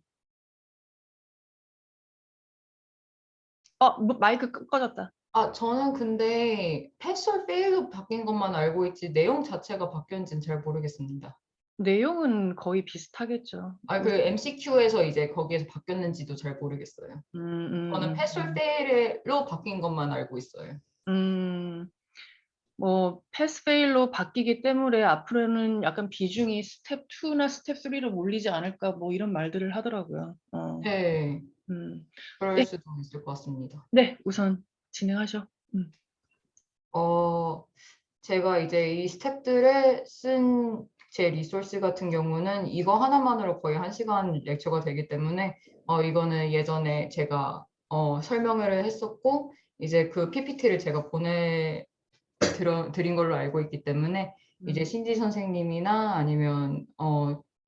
마이크 꺼졌다. 저는 근데 패스 or fail로 바뀐 것만 알고 있지 내용 자체가 바뀌었는지는 잘 모르겠습니다. 내용은 거의 비슷하겠죠. 그 MCQ에서 이제 거기에서 바뀌었는지도 잘 모르겠어요. 저는 패스 or fail로 바뀐 것만 알고 있어요. 뭐 패스 페일로 바뀌기 때문에 앞으로는 약간 비중이 스텝 2나 스텝 3로 몰리지 않을까 뭐 이런 말들을 하더라고요. 네. 그럴 수도 있을 것 같습니다. 네, 우선 진행하셔. 제가 이제 이 스텝들을 쓴 제 리소스 같은 경우는 이거 하나만으로 거의 1시간 렉처가 되기 때문에 이거는 예전에 제가 설명을 했었고 이제 그 PPT를 제가 드린 걸로 알고 있기 때문에 이제 신지 선생님이나 아니면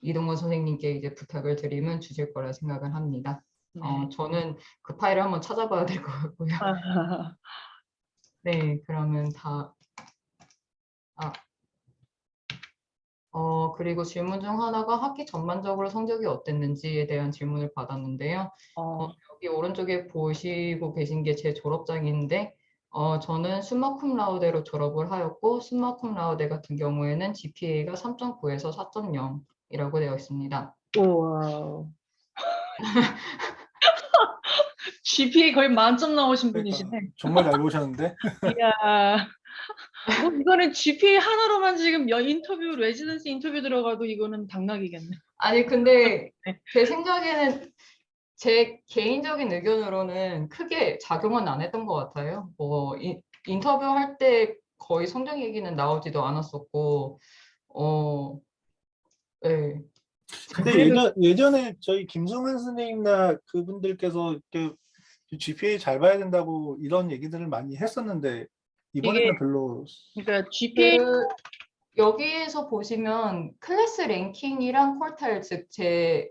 이동건 선생님께 이제 부탁을 드리면 주실 거라 생각을 합니다. 저는 그 파일을 한번 찾아봐야 될 것 같고요. 네, 그러면 그리고 질문 중 하나가 학기 전반적으로 성적이 어땠는지에 대한 질문을 받았는데요. 여기 오른쪽에 보시고 계신 게 제 졸업장인데, 저는 숨마 쿰라우데로 졸업을 하였고, 숨마 쿰라우데 같은 경우에는 GPA가 3.9에서 4.0이라고 되어 있습니다. 우와. GPA 거의 만점 나오신 분이시네. 정말 잘 보셨는데. 이야. 뭐 이거는 GPA 하나로만 지금 인터뷰, 레지던시 인터뷰 들어가도 이거는 당락이겠네. 아니, 근데 제 생각에는 제 개인적인 의견으로는 크게 작용은 안 했던 것 같아요. 뭐 인터뷰할 때 거의 성적 얘기는 나오지도 않았었고, 네. 근데 예전에 저희 김승환 선생님이나 그분들께서 이렇게 GPA 잘 봐야 된다고 이런 얘기들을 많이 했었는데 이번에는 별로. 그러니까 GPA 여기에서 보시면 클래스 랭킹이랑 콜탈, 즉 제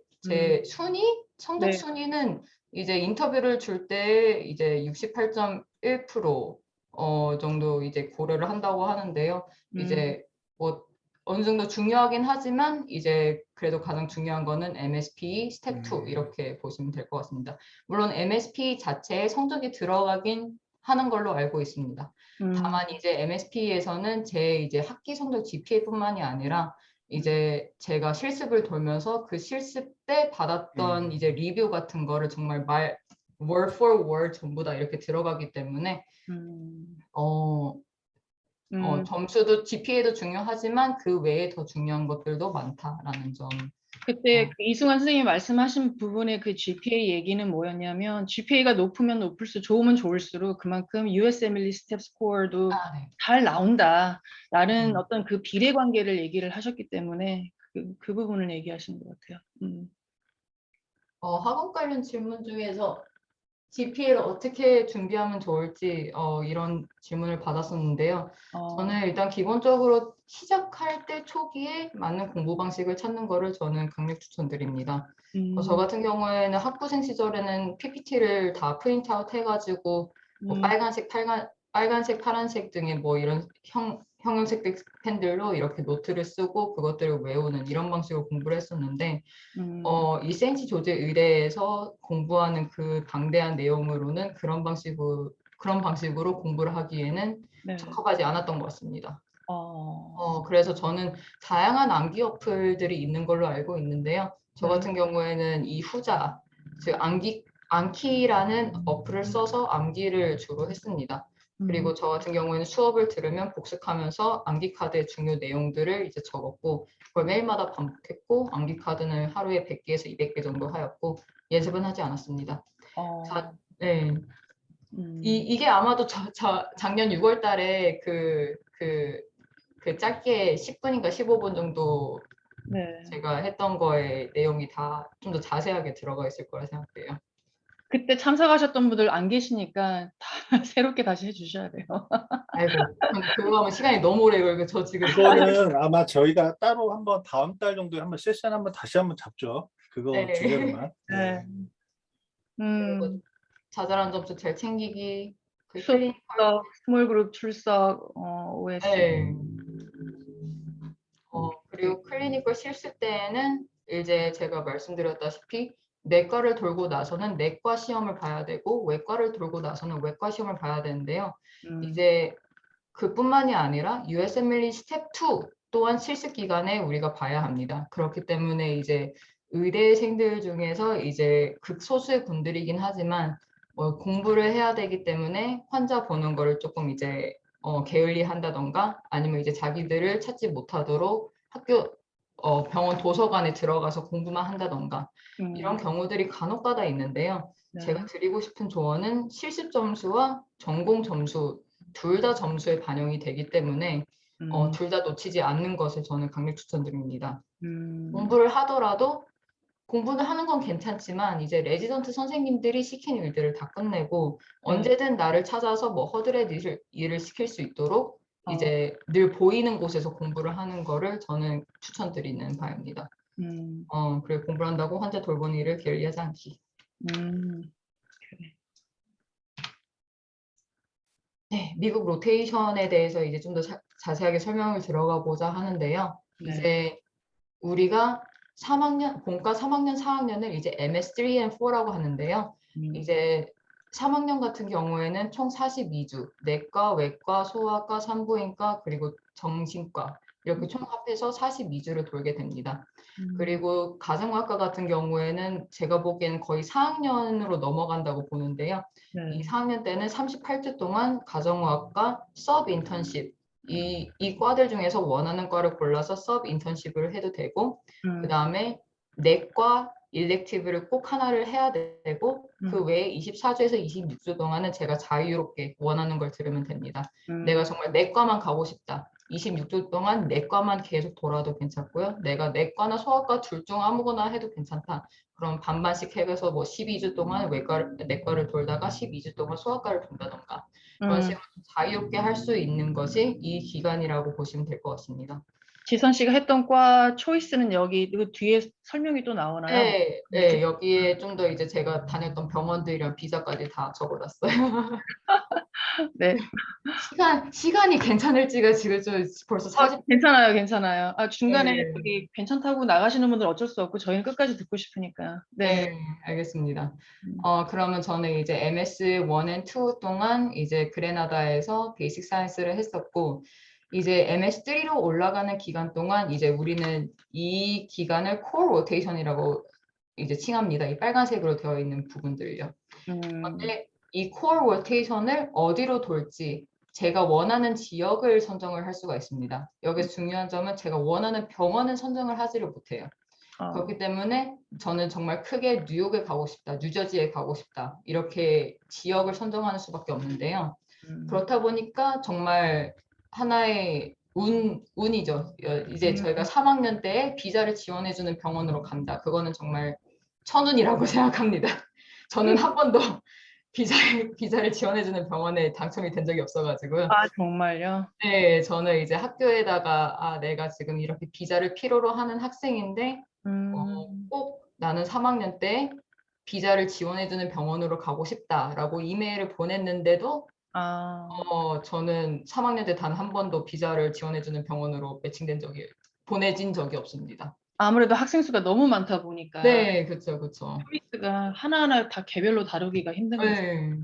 순위, 성적 네. 순위는 이제 인터뷰를 줄 때 이제 68.1% 정도 이제 고려를 한다고 하는데요. 이제 뭐 어느 정도 중요하긴 하지만 이제 그래도 가장 중요한 거는 MSP, 스텝 2 이렇게 보시면 될 것 같습니다. 물론 MSP 자체에 성적이 들어가긴 하는 걸로 알고 있습니다. 다만 이제 MSP에서는 제 이제 학기 성적 GPA뿐만이 아니라 이제 제가 실습을 돌면서 그 실습 때 받았던 이제 리뷰 같은 거를 정말 word for word 전부 다 이렇게 들어가기 때문에 점수도 GPA도 중요하지만 그 외에 더 중요한 것들도 많다라는 점. 그때 그 이승환 선생님이 말씀하신 부분의 그 GPA 얘기는 뭐였냐면 GPA가 높으면 높을수록 좋으면 좋을수록 그만큼 USMLE 스텝 스코어도 잘 나온다라는 어떤 그 비례 관계를 얘기를 하셨기 때문에 그 부분을 얘기하신 것 같아요. 학업 관련 질문 중에서 GPA를 어떻게 준비하면 좋을지 이런 질문을 받았었는데요. 저는 일단 기본적으로 시작할 때 초기에 맞는 공부 방식을 찾는 거를 저는 강력 추천드립니다. 저 같은 경우에는 학부생 시절에는 PPT를 다 프린트아웃 해가지고 뭐 빨간색, 파란색 등의 뭐 이런 형형색 펜들로 이렇게 노트를 쓰고 그것들을 외우는 이런 방식으로 공부를 했었는데 이 센치 조제 의대에서 공부하는 그 방대한 내용으로는 그런 방식으로 공부를 하기에는 적합하지 않았던 것 같습니다. 그래서 저는 다양한 암기 어플들이 있는 걸로 알고 있는데요. 저 같은 경우에는 이 후자, 즉 암키라는 어플을 써서 암기를 주로 했습니다. 그리고 저 같은 경우에는 수업을 들으면 복습하면서 암기 카드의 중요 내용들을 이제 적었고 그걸 매일마다 반복했고 암기 카드는 하루에 100개에서 200개 정도 하였고 예습은 하지 않았습니다. 네. 이게 아마도 작년 6월 달에 그 짧게 10분인가 15분 정도 제가 했던 거에 내용이 다 좀 더 자세하게 들어가 있을 거라 생각해요. 그때 참석하셨던 분들 안 계시니까 다 새롭게 다시 해주셔야 돼요. 아이고, 그거 하면 시간이 너무 오래 걸리고 저 지금 그거는 아마 저희가 따로 한번 다음 달 정도에 한번 세션 다시 한번 잡죠. 그거 네. 주제로만. 네. 그리고 자잘한 점수 잘 챙기기. 수업, 스몰 그룹 출석, OS. 네. 그리고 클리니컬 실습 때에는 이제 제가 말씀드렸다시피 내과를 돌고 나서는 내과 시험을 봐야 되고 외과를 돌고 나서는 외과 시험을 봐야 되는데요. 이제 그뿐만이 아니라 USMLE 스텝 2 또한 실습 기간에 우리가 봐야 합니다. 그렇기 때문에 이제 의대생들 중에서 이제 극소수의 분들이긴 하지만 공부를 해야 되기 때문에 환자 보는 거를 조금 이제 게을리 한다던가 아니면 이제 자기들을 찾지 못하도록 학교 병원 도서관에 들어가서 공부만 한다던가 이런 경우들이 간혹가다 있는데요. 제가 드리고 싶은 조언은 실습 점수와 전공 점수 둘 다 점수에 반영이 되기 때문에 둘 다 놓치지 않는 것을 저는 강력 추천드립니다. 공부를 하더라도 공부를 하는 건 괜찮지만 이제 레지던트 선생님들이 시킨 일들을 다 끝내고 언제든 나를 찾아서 뭐 허드렛 일을 시킬 수 있도록 이제 늘 보이는 곳에서 공부를 하는 거를 저는 추천드리는 바입니다. 그리고 공부를 한다고 환자 돌보는 일을 게을리하지 않기. 네, 미국 로테이션에 대해서 이제 좀 더 자세하게 설명을 들어가 보자 하는데요. 네. 이제 우리가 3학년, 본과 3학년, 4학년을 이제 MS3 and 4라고 하는데요. 이제 3학년 같은 경우에는 총 42주, 내과, 외과, 소아과, 산부인과, 그리고 정신과 이렇게 총 합해서 42주를 돌게 됩니다. 그리고 가정학과 같은 경우에는 제가 보기에는 거의 4학년으로 넘어간다고 보는데요. 이 4학년 때는 38주 동안 가정학과 서브 인턴십, 이 과들 중에서 원하는 과를 골라서 서브 인턴십을 해도 되고, 그 다음에 내과 일렉티브를 꼭 하나를 해야 되고, 그 외에 24주에서 26주 동안은 제가 자유롭게 원하는 걸 들으면 됩니다. 내가 정말 내과만 가고 싶다. 26주 동안 내과만 계속 돌아도 괜찮고요. 내가 내과나 소아과 둘 중 아무거나 해도 괜찮다. 그럼 반반씩 해서 뭐 12주 동안 내과를 돌다가 12주 동안 소아과를 돈다던가 그런 식으로 자유롭게 할 수 있는 것이 이 기간이라고 보시면 될 것 같습니다. 지선 씨가 했던 과 초이스는 여기 그 뒤에 설명이 또 나오나요? 네, 네, 여기에 좀 더 이제 제가 다녔던 병원들이랑 비자까지 다 적어놨어요. 네. 시간이 괜찮을지가 지금 좀 벌써 40. 괜찮아요, 괜찮아요. 아, 중간에 네. 저기 괜찮다고 나가시는 분들 어쩔 수 없고 저희는 끝까지 듣고 싶으니까. 네. 네, 알겠습니다. 그러면 저는 이제 MS 1 and 2 동안 이제 그레나다에서 베이직 사이언스를 했었고, 이제 MS 3로 올라가는 기간 동안 이제 우리는 이 기간을 코어 로테이션이라고 이제 칭합니다. 이 빨간색으로 되어 있는 부분들요. 그런데 이 코어 로테이션을 어디로 돌지 제가 원하는 지역을 선정을 할 수가 있습니다. 여기서 중요한 점은 제가 원하는 병원은 선정을 하지를 못해요. 그렇기 때문에 저는 정말 크게 뉴욕에 가고 싶다, 뉴저지에 가고 싶다 이렇게 지역을 선정하는 수밖에 없는데요. 그렇다 보니까 정말 하나의 운이죠. 이제 저희가 3학년 때에 비자를 지원해주는 병원으로 간다. 그거는 정말 천운이라고 생각합니다. 저는 한 번도 비자를 지원해주는 병원에 당첨이 된 적이 없어가지고요. 아, 정말요? 네, 저는 이제 학교에다가 내가 지금 이렇게 비자를 필요로 하는 학생인데 꼭 나는 3학년 때 비자를 지원해주는 병원으로 가고 싶다라고 이메일을 보냈는데도 저는 3학년 때 단 한 번도 비자를 지원해주는 병원으로 보내진 적이 없습니다. 아무래도 학생 수가 너무 많다 보니까. 네, 그렇죠, 그렇죠. 초이스가 하나하나 다 개별로 다루기가 힘든 거죠. 네.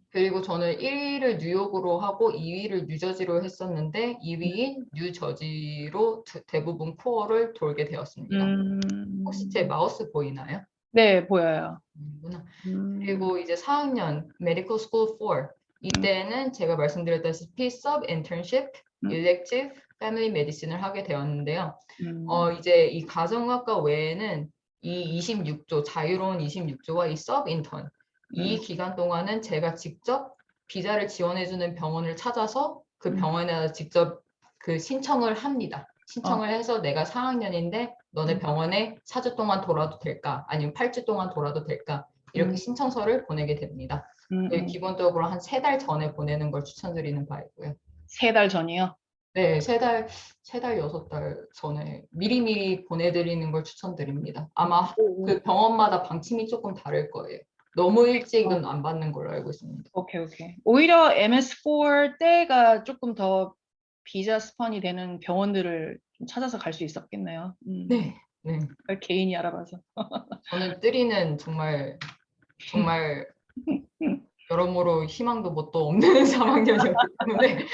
그리고 저는 1위를 뉴욕으로 하고 2위를 뉴저지로 했었는데 2위인 뉴저지로 대부분 코어를 돌게 되었습니다. 혹시 제 마우스 보이나요? 네, 보여요. 그리고 이제 4학년 Medical School 4 이때는 제가 말씀드렸다시피 Sub Internship, Elective, Family Medicine을 하게 되었는데요. 이제 이 가정학과 외에는 이 26조 자유로운 26조와 이 Sub Intern 이 기간 동안은 제가 직접 비자를 지원해주는 병원을 찾아서 그 병원에 직접 그 신청을 합니다. 신청을 해서 내가 4학년인데 너네 병원에 4주 동안 돌아도 될까? 아니면 8주 동안 돌아도 될까? 이렇게 신청서를 보내게 됩니다. 기본적으로 한 3달 전에 보내는 걸 추천드리는 바이고요. 3달 전이요? 네, 3달, 6달 전에 미리미리 보내드리는 걸 추천드립니다. 아마 그 병원마다 방침이 조금 다를 거예요. 너무 일찍은 안 받는 걸로 알고 있습니다. 오케이. 오히려 MS4 때가 조금 더 비자 스펀이 되는 병원들을 좀 찾아서 갈 수 있었겠네요. 네. 개인이 알아봐서. 저는 3는 정말 여러모로 희망도 뭣도 없는 3학년이었기 때문에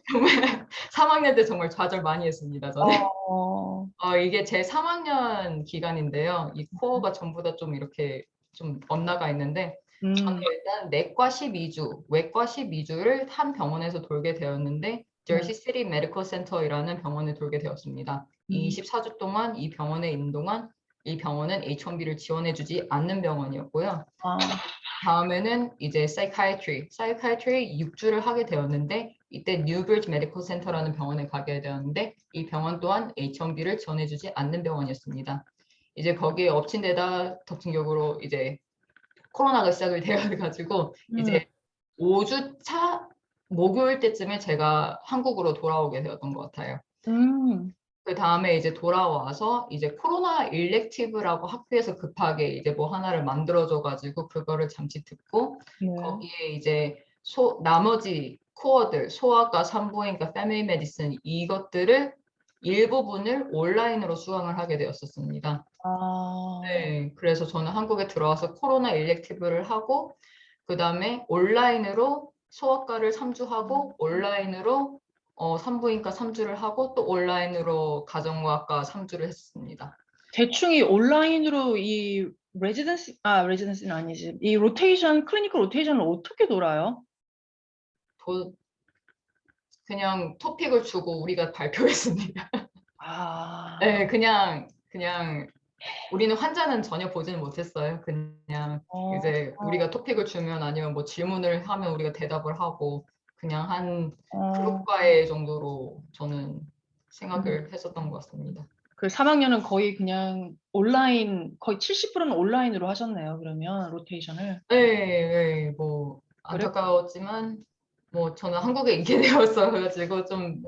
정말 3학년 때 정말 좌절 많이 했습니다. 저는. 이게 제 3학년 기간인데요. 이 코어가 전부 다 좀 이렇게 좀 엇나가 있는데 저는 일단 내과 12주, 외과 12주를 한 병원에서 돌게 되었는데 Jersey City Medical Center이라는 병원에 돌게 되었습니다. 24주 동안 이 병원에 있는 동안 이 병원은 H1B를 지원해주지 않는 병원이었고요. 다음에는 이제 Psychiatry 6주를 하게 되었는데 이때 Newbridge Medical Center라는 병원에 가게 되었는데 이 병원 또한 H1B를 지원해주지 않는 병원이었습니다. 이제 거기에 엎친 데다 덮친 격으로 이제 코로나가 시작이 되어가지고 이제 5주 차 목요일 때쯤에 제가 한국으로 돌아오게 되었던 것 같아요. 그 다음에 이제 돌아와서 이제 코로나 일렉티브라고 학교에서 급하게 이제 뭐 하나를 만들어줘가지고 그거를 잠시 듣고 거기에 이제 나머지 코어들 소아과, 산부인과, 패밀리 메디슨 이것들을 일부분을 온라인으로 수강을 하게 되었었습니다. 네, 그래서 저는 한국에 들어와서 코로나 일렉티브를 하고 그다음에 온라인으로 소아과를 3주 하고 온라인으로 산부인과 3주를 하고 또 온라인으로 가정의학과 3주를 했습니다. 대충 이 온라인으로 이 레지던시는 아니지. 이 로테이션, 클리니컬 로테이션을 어떻게 돌아요? 그냥 토픽을 주고 우리가 발표했습니다. 네, 그냥 우리는 환자는 전혀 보지는 못했어요. 그냥 이제 우리가 토픽을 주면 아니면 뭐 질문을 하면 우리가 대답을 하고 그냥 한 그룹 과외 정도로 저는 생각을 했었던 것 같습니다. 그 3학년은 거의 그냥 온라인, 거의 70%는 온라인으로 하셨네요. 그러면 로테이션을. 네, 뭐 안타까웠지만 뭐 저는 한국에 있게 되었어가지고 좀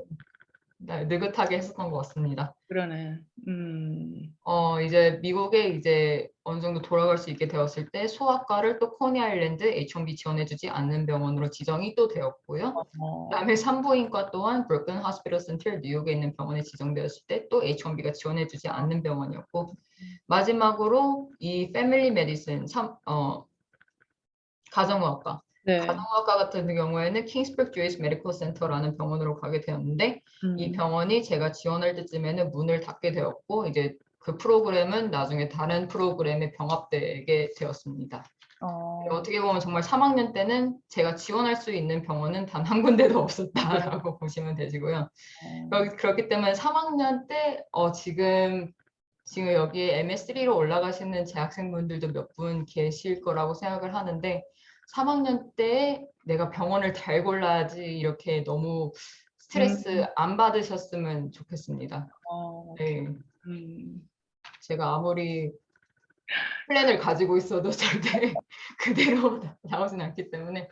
느긋하게 했었던 것 같습니다. 그러네. 이제 미국에 이제 어느 정도 돌아갈 수 있게 되었을 때 소아과를 또 코니 아일랜드 H1B 지원해주지 않는 병원으로 지정이 또 되었고요. 그다음에 산부인과 또한 브루클린 호스피털 센터 뉴욕에 있는 병원에 지정되었을 때 또 H1B가 지원해주지 않는 병원이었고 마지막으로 이 패밀리 메디슨 가정의학과 가정의학과 같은 경우에는 킹스버그 주이스 메디컬 센터라는 병원으로 가게 되었는데 이 병원이 제가 지원할 때쯤에는 문을 닫게 되었고 이제 그 프로그램은 나중에 다른 프로그램에 병합되게 되었습니다. 어떻게 보면 정말 3학년 때는 제가 지원할 수 있는 병원은 단 한 군데도 없었다라고 보시면 되시고요. 그렇기 때문에 3학년 때 지금 여기에 MS3로 올라가시는 재학생분들도 몇 분 계실 거라고 생각을 하는데 3학년 때 내가 병원을 잘 골라야지 이렇게 너무 스트레스 안 받으셨으면 좋겠습니다. 네. 제가 아무리 플랜을 가지고 있어도 절대 그대로 나오진 않기 때문에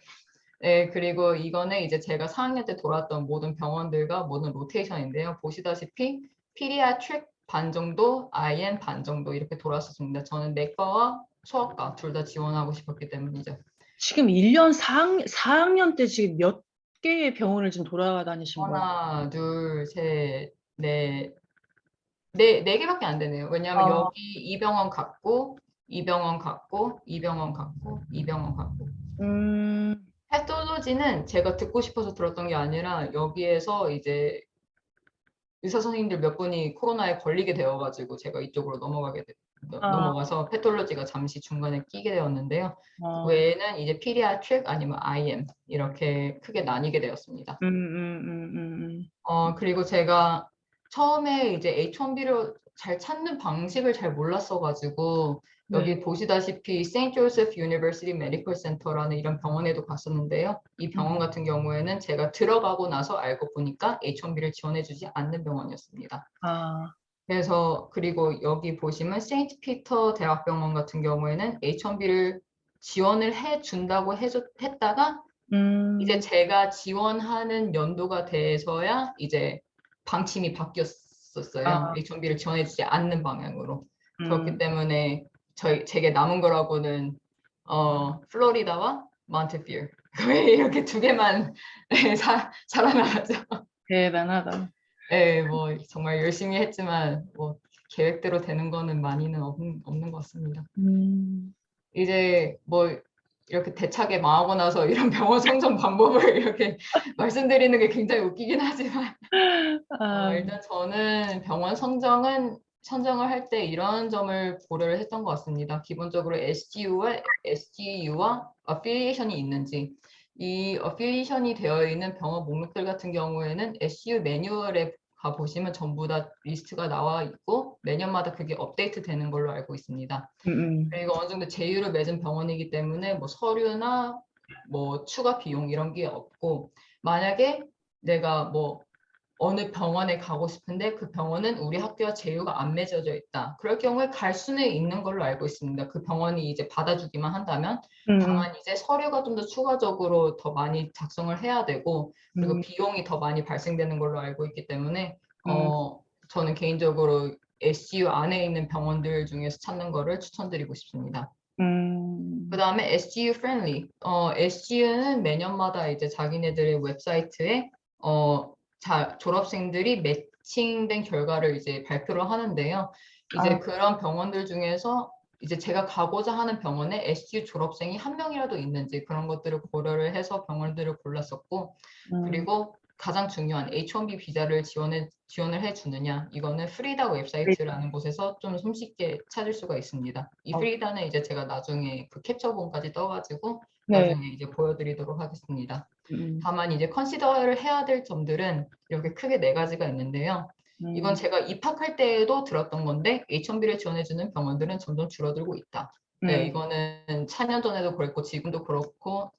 네, 그리고 이거는 이제 제가 4학년 때 돌았던 모든 병원들과 모든 로테이션인데요. 보시다시피 피디아트릭 반 정도, IN 반 정도 이렇게 돌았었습니다. 저는 내과와 소아과 둘 다 지원하고 싶었기 때문이죠. 지금 1년 4학년 때 지금 몇 개의 병원을 지금 돌아다니신 거예요? 하나, 둘, 셋, 넷, 네 개밖에 안 되네요. 왜냐하면 여기 이 병원 갔고, 이 병원 갔고, 이 병원 갔고, 이 병원 갔고. 패톨로지는 제가 듣고 싶어서 들었던 게 아니라 여기에서 이제 의사 선생님들 몇 분이 코로나에 걸리게 되어가지고 제가 이쪽으로 넘어가서 패톨로지가 잠시 중간에 끼게 되었는데요. 그 외에는 이제 피디아트릭 아니면 IM 이렇게 크게 나뉘게 되었습니다. 그리고 제가 처음에 이제 H1B를 잘 찾는 방식을 잘 몰랐어가지고 여기 보시다시피 세인트 조세프 유니버시티 메디컬 센터라는 이런 병원에도 갔었는데요. 이 병원 같은 경우에는 제가 들어가고 나서 알고 보니까 H1B를 지원해주지 않는 병원이었습니다. 그래서 그리고 여기 보시면 세인트 피터 대학병원 같은 경우에는 H1B를 지원을 해준다고 했다가 이제 제가 지원하는 연도가 돼서야 이제 방침이 바뀌었었어요. H1B를 지원해주지 않는 방향으로. 그렇기 때문에 제게 남은 거라고는 플로리다와 몬테피어 이렇게 두 개만 살아나가죠. 대단하다. 네, 뭐 정말 열심히 했지만 뭐 계획대로 되는 거는 많이는 없는 것 같습니다. 이제 뭐 이렇게 대차게 망하고 나서 이런 병원 선정 방법을 이렇게 말씀드리는 게 굉장히 웃기긴 하지만 일단 저는 병원 선정을 할 때 이런 점을 고려를 했던 것 같습니다. 기본적으로 SGU와 어필리에이션이 있는지 이 어필리에이션이 되어 있는 병원 목록들 같은 경우에는 SGU 매뉴얼에 가보시면 전부 다 리스트가 나와 있고 매년마다 그게 업데이트 되는 걸로 알고 있습니다. 그리고 어느 정도 제휴를 맺은 병원이기 때문에 뭐 서류나 뭐 추가 비용 이런 게 없고 만약에 내가 뭐 어느 병원에 가고 싶은데 그 병원은 우리 학교와 제휴가 안 맺어져 있다. 그럴 경우에 갈 수는 있는 걸로 알고 있습니다. 그 병원이 이제 받아주기만 한다면 다만 이제 서류가 좀 더 추가적으로 더 많이 작성을 해야 되고 그리고 비용이 더 많이 발생되는 걸로 알고 있기 때문에 저는 개인적으로 SGU 안에 있는 병원들 중에서 찾는 거를 추천드리고 싶습니다. 그 다음에 SGU friendly. SGU는 매년마다 이제 자기네들의 웹사이트에 졸업생들이 매칭된 결과를 이제 발표를 하는데요. 이제 그런 병원들 중에서 이제 제가 가고자 하는 병원에 SGU 졸업생이 한 명이라도 있는지 그런 것들을 고려를 해서 병원들을 골랐었고, 그리고 가장 중요한 H1B 비자를 지원을 해주느냐, 이거는 프리다 웹사이트라는 곳에서 좀 손쉽게 찾을 수가 있습니다. 이 프리다는 이제 제가 나중에 그 캡처본까지 떠가지고 나중에 이제 보여드리도록 하겠습니다. 다만 이제 컨시더를 해야 될 점들은 이렇게 크게 4가지가 있는데요. 이건 제가 입학할 때에도 들었던 건데 H1B를 지원해주는 병원들은 점점 줄어들고 있다. 네, 이거는 4년 전에도 그랬고 지금도 그렇고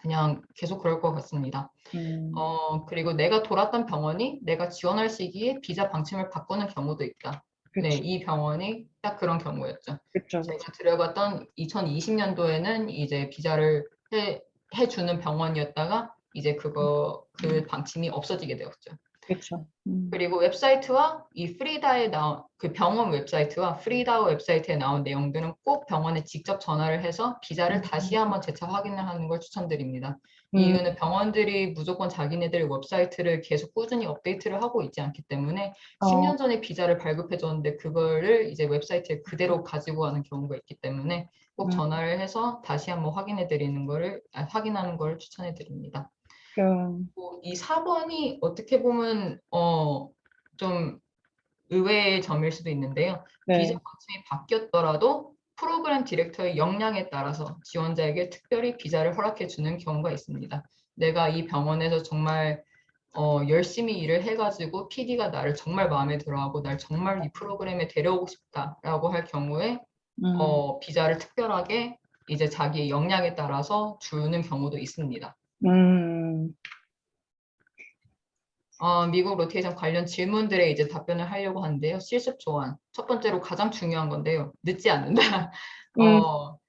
그냥 계속 그럴 것 같습니다. 그리고 내가 돌았던 병원이 내가 지원할 시기에 비자 방침을 바꾸는 경우도 있다. 네, 이 병원이 딱 그런 경우였죠. 제가 들어갔던 2020년도에는 이제 비자를 해주는 병원이었다가 이제 그 방침이 없어지게 되었죠. 그리고 웹사이트와 이 프리다에 나온 그 병원 웹사이트와 프리다 웹사이트에 나온 내용들은 꼭 병원에 직접 전화를 해서 비자를 다시 한번 재차 확인을 하는 걸 추천드립니다. 이유는 병원들이 무조건 자기네들 웹사이트를 계속 꾸준히 업데이트를 하고 있지 않기 때문에 10년 전에 비자를 발급해 줬는데 그거를 이제 웹사이트에 그대로 가지고 가는 경우가 있기 때문에 꼭 전화를 해서 다시 한번 확인하는 걸 추천해 드립니다. 이 4번이 어떻게 보면 좀 의외의 점일 수도 있는데요. 비자 방침이 바뀌었더라도 프로그램 디렉터의 역량에 따라서 지원자에게 특별히 비자를 허락해 주는 경우가 있습니다. 내가 이 병원에서 정말 열심히 일을 해가지고 PD가 나를 정말 마음에 들어하고 날 정말 이 프로그램에 데려오고 싶다라고 할 경우에 비자를 특별하게 이제 자기의 역량에 따라서 주는 경우도 있습니다. 미국 로테이션 관련 질문들에 이제 답변을 하려고 하는데요. 실습 조언. 첫 번째로 가장 중요한 건데요. 늦지 않는다.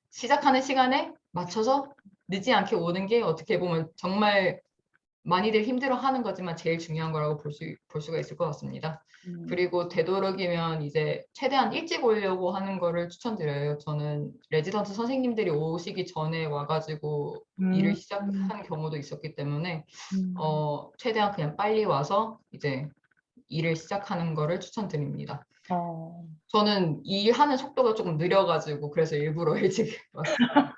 시작하는 시간에 맞춰서 늦지 않게 오는 게 어떻게 보면 정말 많이들 힘들어하는 거지만 제일 중요한 거라고 볼 수가 있을 것 같습니다. 그리고 되도록이면 이제 최대한 일찍 오려고 하는 거를 추천드려요. 저는 레지던트 선생님들이 오시기 전에 와가지고 일을 시작하는 경우도 있었기 때문에 최대한 그냥 빨리 와서 이제 일을 시작하는 거를 추천드립니다. 저는 일하는 속도가 조금 느려가지고 그래서 일부러 일찍 왔습니다.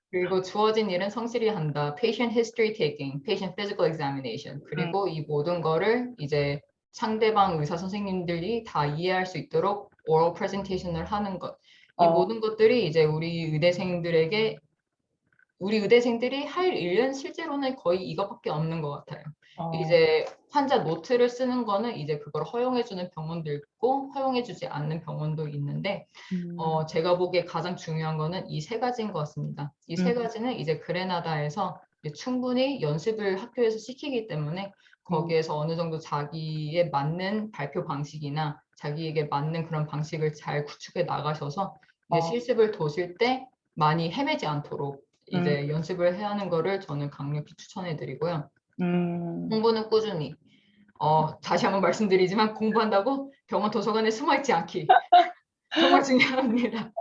그리고 주어진 일은 성실히 한다. Patient history taking, patient physical examination. 그리고 이 모든 거를 이제 상대방 의사 선생님들이 다 이해할 수 있도록 oral presentation을 하는 것. 이 모든 것들이 이제 우리 의대생들이 할 일은 실제로는 거의 이것밖에 없는 것 같아요. 이제 환자 노트를 쓰는 거는 이제 그걸 허용해주는 병원도 있고 허용해주지 않는 병원도 있는데 제가 보기에 가장 중요한 거는 이 3가지인 것 같습니다. 이 3가지는 이제 그레나다에서 충분히 연습을 학교에서 시키기 때문에 거기에서 어느 정도 자기에 맞는 발표 방식이나 자기에게 맞는 그런 방식을 잘 구축해 나가셔서 이제 실습을 도실 때 많이 헤매지 않도록 이제 연습을 해야 하는 거를 저는 강력히 추천해 드리고요. 공부는 꾸준히. 다시 한번 말씀드리지만 공부한다고 병원 도서관에 숨어있지 않기. 정말 중요합니다.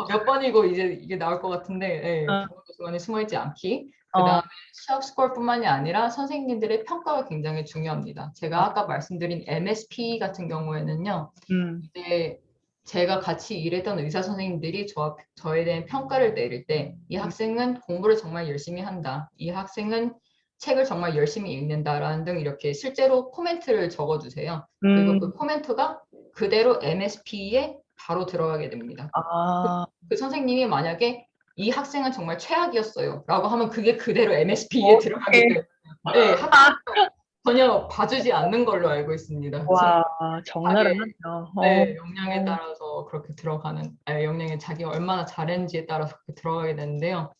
몇 번이고 이제 이게 나올 것 같은데 병원 도서관에 숨어있지 않기. 그 다음에 시험 스코어뿐만이 아니라 선생님들의 평가가 굉장히 중요합니다. 제가 아까 말씀드린 MSP 같은 경우에는요. 이제 제가 같이 일했던 의사 선생님들이 저에 대한 평가를 내릴 때 이 학생은 공부를 정말 열심히 한다. 이 학생은 책을 정말 열심히 읽는다라는 등 이렇게 실제로 코멘트를 적어주세요. 그리고 그 코멘트가 그대로 MSP에 바로 들어가게 됩니다. 그 선생님이 만약에 이 학생은 정말 최악이었어요 라고 하면 그게 그대로 MSP에 들어가기 때문에 네, 학생은 전혀 봐주지 않는 걸로 알고 있습니다. 와, 장난을 하네요. 네, 역량에 따라서 그렇게 들어가는, 역량에 자기가 얼마나 잘했는지에 따라서 그렇게 들어가게 되는데요.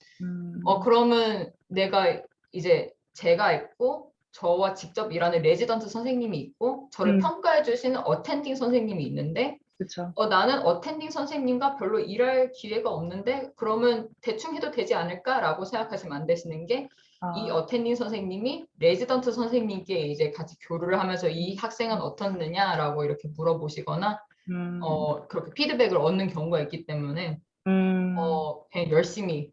그러면 제가 있고 저와 직접 일하는 레지던트 선생님이 있고 저를 평가해 주시는 어텐딩 선생님이 있는데 나는 어텐딩 선생님과 별로 일할 기회가 없는데 그러면 대충 해도 되지 않을까라고 생각하시면 안 되시는 게 이 어텐딩 선생님이 레지던트 선생님께 이제 같이 교류를 하면서 이 학생은 어떻느냐라고 이렇게 물어보시거나 그렇게 피드백을 얻는 경우가 있기 때문에 그냥 열심히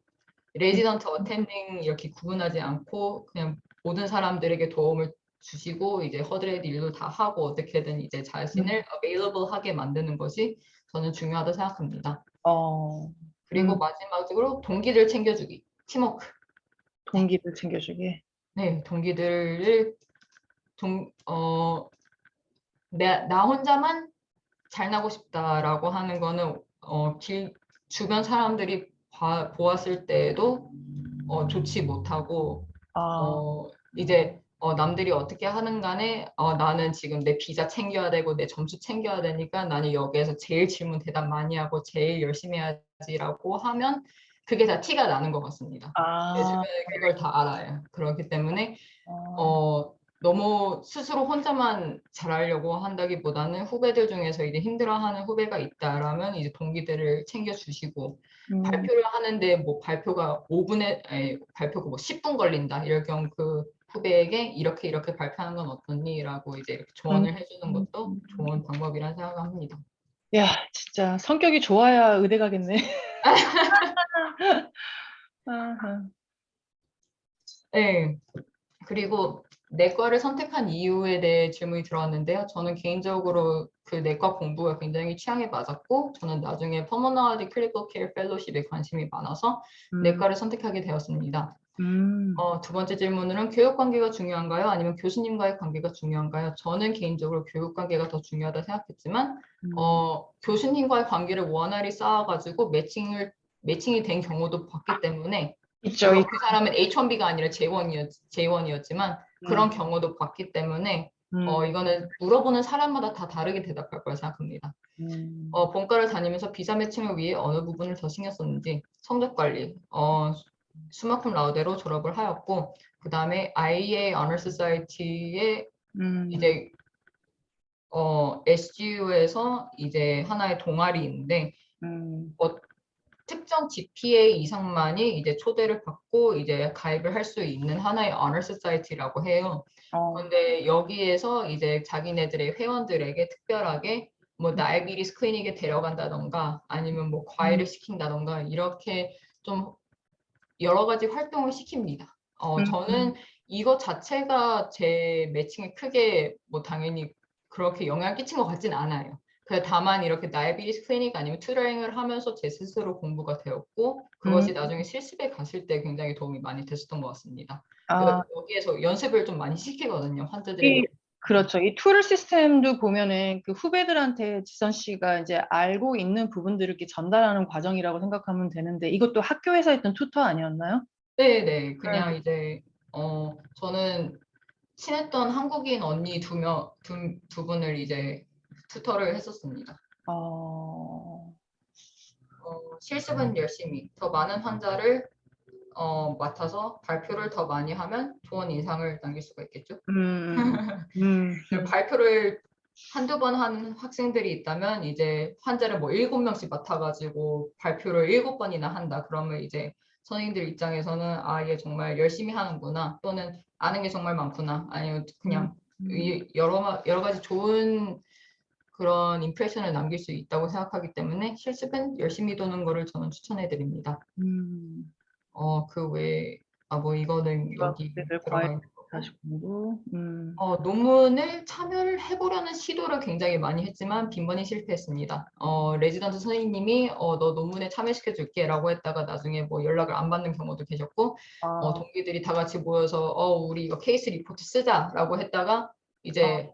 레지던트 어텐딩 이렇게 구분하지 않고 그냥 모든 사람들에게 도움을 주시고 이제 허드렛 일도 다 하고 어떻게든 이제 자신을 available 하게 만드는 것이 저는 중요하다고 생각합니다. 그리고 마지막으로 동기들 챙겨주기, 팀워크. 동기들 챙겨주기. 네, 동기들을 나 혼자만 잘나고 싶다라고 하는 거는 주변 사람들이 보았을 때에도 좋지 못하고 이제 남들이 어떻게 하는 간에 나는 지금 내 비자 챙겨야 되고 내 점수 챙겨야 되니까 나는 여기에서 제일 질문 대답 많이 하고 제일 열심히 해야지라고 하면 그게 다 티가 나는 것 같습니다. 내 주변에 그걸 다 알아요. 그렇기 때문에 너무 스스로 혼자만 잘하려고 한다기보다는 후배들 중에서 이제 힘들어하는 후배가 있다라면 이제 동기들을 챙겨주시고 발표를 하는데 뭐 발표가 10분 걸린다 이럴 경우 그 후배에게 이렇게 발표하는 건 어떻니?라고 이제 이렇게 조언을 해주는 것도 좋은 방법이라 생각합니다. 야, 진짜 성격이 좋아야 의대 가겠네. 네. 그리고 내과를 선택한 이유에 대해 질문이 들어왔는데요. 저는 개인적으로 그 내과 공부가 굉장히 취향에 맞았고 저는 나중에 Pulmonary Critical Care Fellowship에 관심이 많아서 내과를 선택하게 되었습니다. 두 번째 질문은 교육 관계가 중요한가요? 아니면 교수님과의 관계가 중요한가요? 저는 개인적으로 교육 관계가 더 중요하다 생각했지만 교수님과의 관계를 원활히 쌓아가지고 매칭이 된 경우도 봤기 때문에 물론 그 사람은 H1B가 아니라 J1이었지만 그런 경우도 봤기 때문에 이거는 물어보는 사람마다 다 다르게 대답할 거라 생각합니다. 본과를 다니면서 비자 매칭을 위해 어느 부분을 더 신경 썼는지 성적 관리, 수마쿰 라우데로 졸업을 하였고 그 다음에 IEA Honor Society의 이제 SGU에서 이제 하나의 동아리인데 특정 GPA 이상만이 이제 초대를 받고 이제 가입을 할 수 있는 하나의 Honor Society라고 해요. 그런데 여기에서 이제 자기네들의 회원들에게 특별하게 뭐 다이비티스 클리닉에 데려간다던가 아니면 뭐 과외를 시킨다던가 이렇게 좀 여러 가지 활동을 시킵니다. 저는 이거 자체가 제 매칭에 크게 뭐 당연히 그렇게 영향을 끼친 것 같진 않아요. 다만 이렇게 다이비티스 클리닉 아니면 튜터링을 하면서 제 스스로 공부가 되었고 그것이 나중에 실습에 갔을 때 굉장히 도움이 많이 됐었던 것 같습니다. 여기에서 연습을 좀 많이 시키거든요. 환자들에게. 그렇죠. 이 툴 시스템도 보면은 그 후배들한테 지선 씨가 이제 알고 있는 부분들을 이렇게 전달하는 과정이라고 생각하면 되는데 이것도 학교에서 했던 튜터 아니었나요? 네. 그냥 이제 저는 친했던 한국인 언니 두 분을 이제 튜터를 했었습니다. 실습은 열심히 더 많은 환자를 맡아서 발표를 더 많이 하면 좋은 인상을 남길 수가 있겠죠. 발표를 한두 번 한 학생들이 있다면 이제 환자를 뭐 7명씩 맡아가지고 발표를 7번이나 한다. 그러면 이제 선생님들 입장에서는 얘 정말 열심히 하는구나 또는 아는 게 정말 많구나 아니면 그냥 여러 가지 좋은 그런 임프레션을 남길 수 있다고 생각하기 때문에 실습은 열심히 도는 거를 저는 추천해 드립니다. 그 외에 뭐 이거는 여기 들어가 있는 거고 논문을 참여를 해보려는 시도를 굉장히 많이 했지만 빈번히 실패했습니다. 레지던트 선생님이 너 논문에 참여시켜 줄게 라고 했다가 나중에 뭐 연락을 안 받는 경우도 계셨고 동기들이 다 같이 모여서 우리 이거 케이스 리포트 쓰자 라고 했다가 이제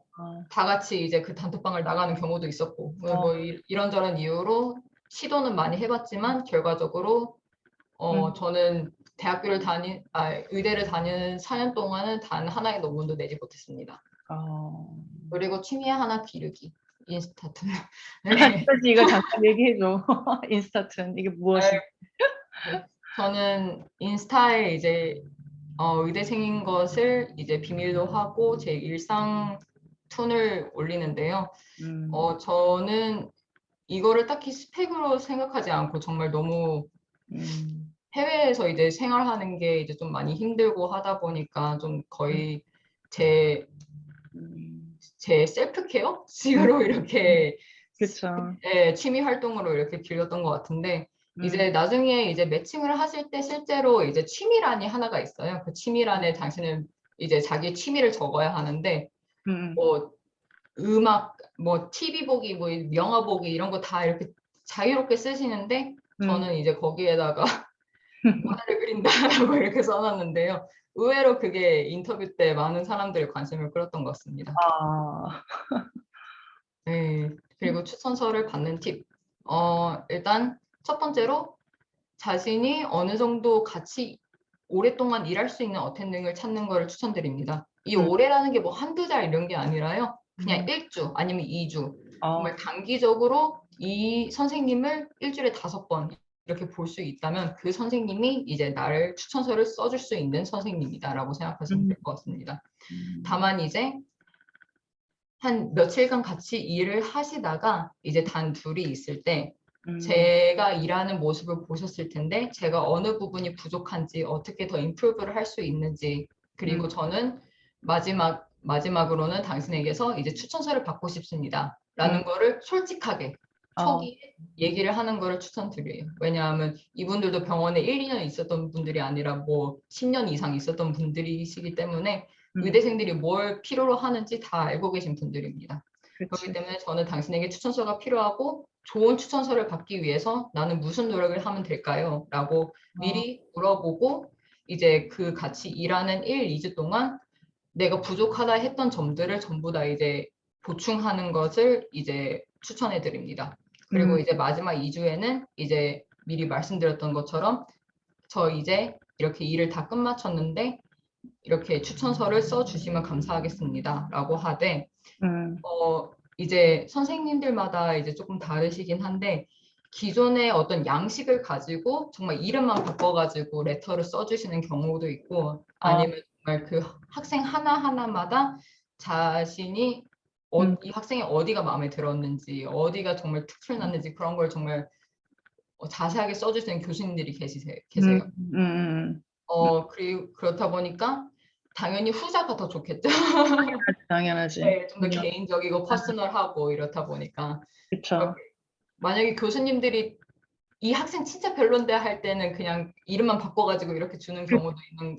다 같이 이제 그 단톡방을 나가는 경우도 있었고 뭐 이런저런 이유로 시도는 많이 해봤지만 결과적으로 저는 의대를 다니는 4년 동안은 단 하나의 논문도 내지 못했습니다. 그리고 취미 하나 기르기, 인스타툰. 이거 잠깐 얘기해줘. 인스타툰 이게 무엇이야? 저는 인스타에 이제 의대생인 것을 이제 비밀로 하고 제 일상 툰을 올리는데요. 저는 이거를 딱히 스펙으로 생각하지 않고 정말 너무 해외에서 이제 생활하는 게 이제 좀 많이 힘들고 하다 보니까 좀 거의 제 셀프 케어 식으로 이렇게 취미 활동으로 이렇게 길렀던 것 같은데 이제 나중에 이제 매칭을 하실 때 실제로 이제 취미란이 하나가 있어요. 그 취미란에 당신을 이제 자기 취미를 적어야 하는데 뭐 음악, 뭐 TV 보기, 뭐 영화 보기 이런 거 다 이렇게 자유롭게 쓰시는데 저는 이제 거기에다가 만화를 그린다라고 이렇게 써놨는데요. 의외로 그게 인터뷰 때 많은 사람들의 관심을 끌었던 것 같습니다. 아, 네, 그리고 추천서를 받는 팁. 일단 첫 번째로 자신이 어느 정도 같이 오랫동안 일할 수 있는 어텐딩을 찾는 거를 추천드립니다. 이 오래라는 게 뭐 한두 달 이런 게 아니라요. 그냥 1주 아니면 2주. 정말 단기적으로 이 선생님을 일주일에 5번 이렇게 볼 수 있다면 그 선생님이 이제 나를 추천서를 써줄 수 있는 선생님이다라고 생각하시면 될 것 같습니다. 다만 이제 한 며칠간 같이 일을 하시다가 이제 단 둘이 있을 때 제가 일하는 모습을 보셨을 텐데 제가 어느 부분이 부족한지 어떻게 더 임프루브를 할 수 있는지 그리고 저는 마지막으로는 당신에게서 이제 추천서를 받고 싶습니다 라는 거를 솔직하게 초기에 얘기를 하는 거를 추천드려요. 왜냐하면 이분들도 병원에 1, 2년 있었던 분들이 아니라 뭐 10년 이상 있었던 분들이시기 때문에 의대생들이 뭘 필요로 하는지 다 알고 계신 분들입니다. 그렇기 때문에 저는 당신에게 추천서가 필요하고 좋은 추천서를 받기 위해서 나는 무슨 노력을 하면 될까요? 라고 미리 물어보고 이제 그 같이 일하는 1, 2주 동안 내가 부족하다 했던 점들을 전부 다 이제 보충하는 것을 이제 추천해 드립니다. 그리고 이제 마지막 2주에는 이제 미리 말씀드렸던 것처럼 저 이제 이렇게 일을 다 끝마쳤는데 이렇게 추천서를 써주시면 감사하겠습니다 라고 하되 이제 선생님들마다 이제 조금 다르시긴 한데 기존의 어떤 양식을 가지고 정말 이름만 바꿔가지고 레터를 써주시는 경우도 있고 아니면 정말 그 학생 하나하나마다 자신이 이 학생이 어디가 마음에 들었는지 어디가 정말 특출 났는지 그런 걸 정말 자세하게 써주시는 교수님들이 계세요. 그리고 그렇다 보니까 당연히 후자가 더 좋겠죠. 당연하지. 네, 좀 더 개인적이고 퍼스널하고 이렇다 보니까. 그렇죠. 만약에 교수님들이 이 학생 진짜 별론데 할 때는 그냥 이름만 바꿔가지고 이렇게 주는 경우도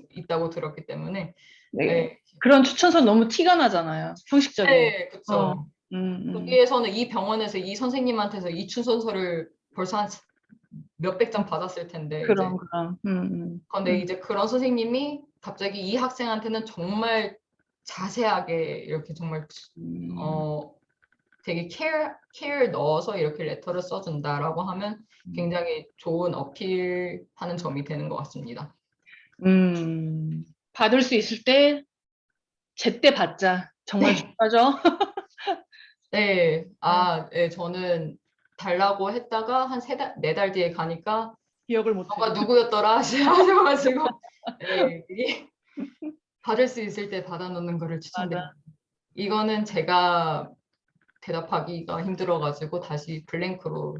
있다고 들었기 때문에. 네. 그런 추천서 너무 티가 나잖아요. 형식적인. 네, 그렇죠. 거기에서는 이 병원에서 이 선생님한테서 이 추천서를 벌써 한 몇백 장 받았을 텐데. 그럼. 근데 이제 그런 선생님이 갑자기 이 학생한테는 정말 자세하게 이렇게 정말 되게 care 넣어서 이렇게 레터를 써준다라고 하면 굉장히 좋은 어필하는 점이 되는 것 같습니다. 받을 수 있을 때 제때 받자. 정말 중요하죠. 네, 네, 저는 달라고 했다가 한 4달 뒤에 가니까 기억을 못해. 너가 누구였더라 하셔가지고 네, 받을 수 있을 때 받아놓는 거를 추천드립니다. 이거는 제가 대답하기가 힘들어가지고 다시 블랭크로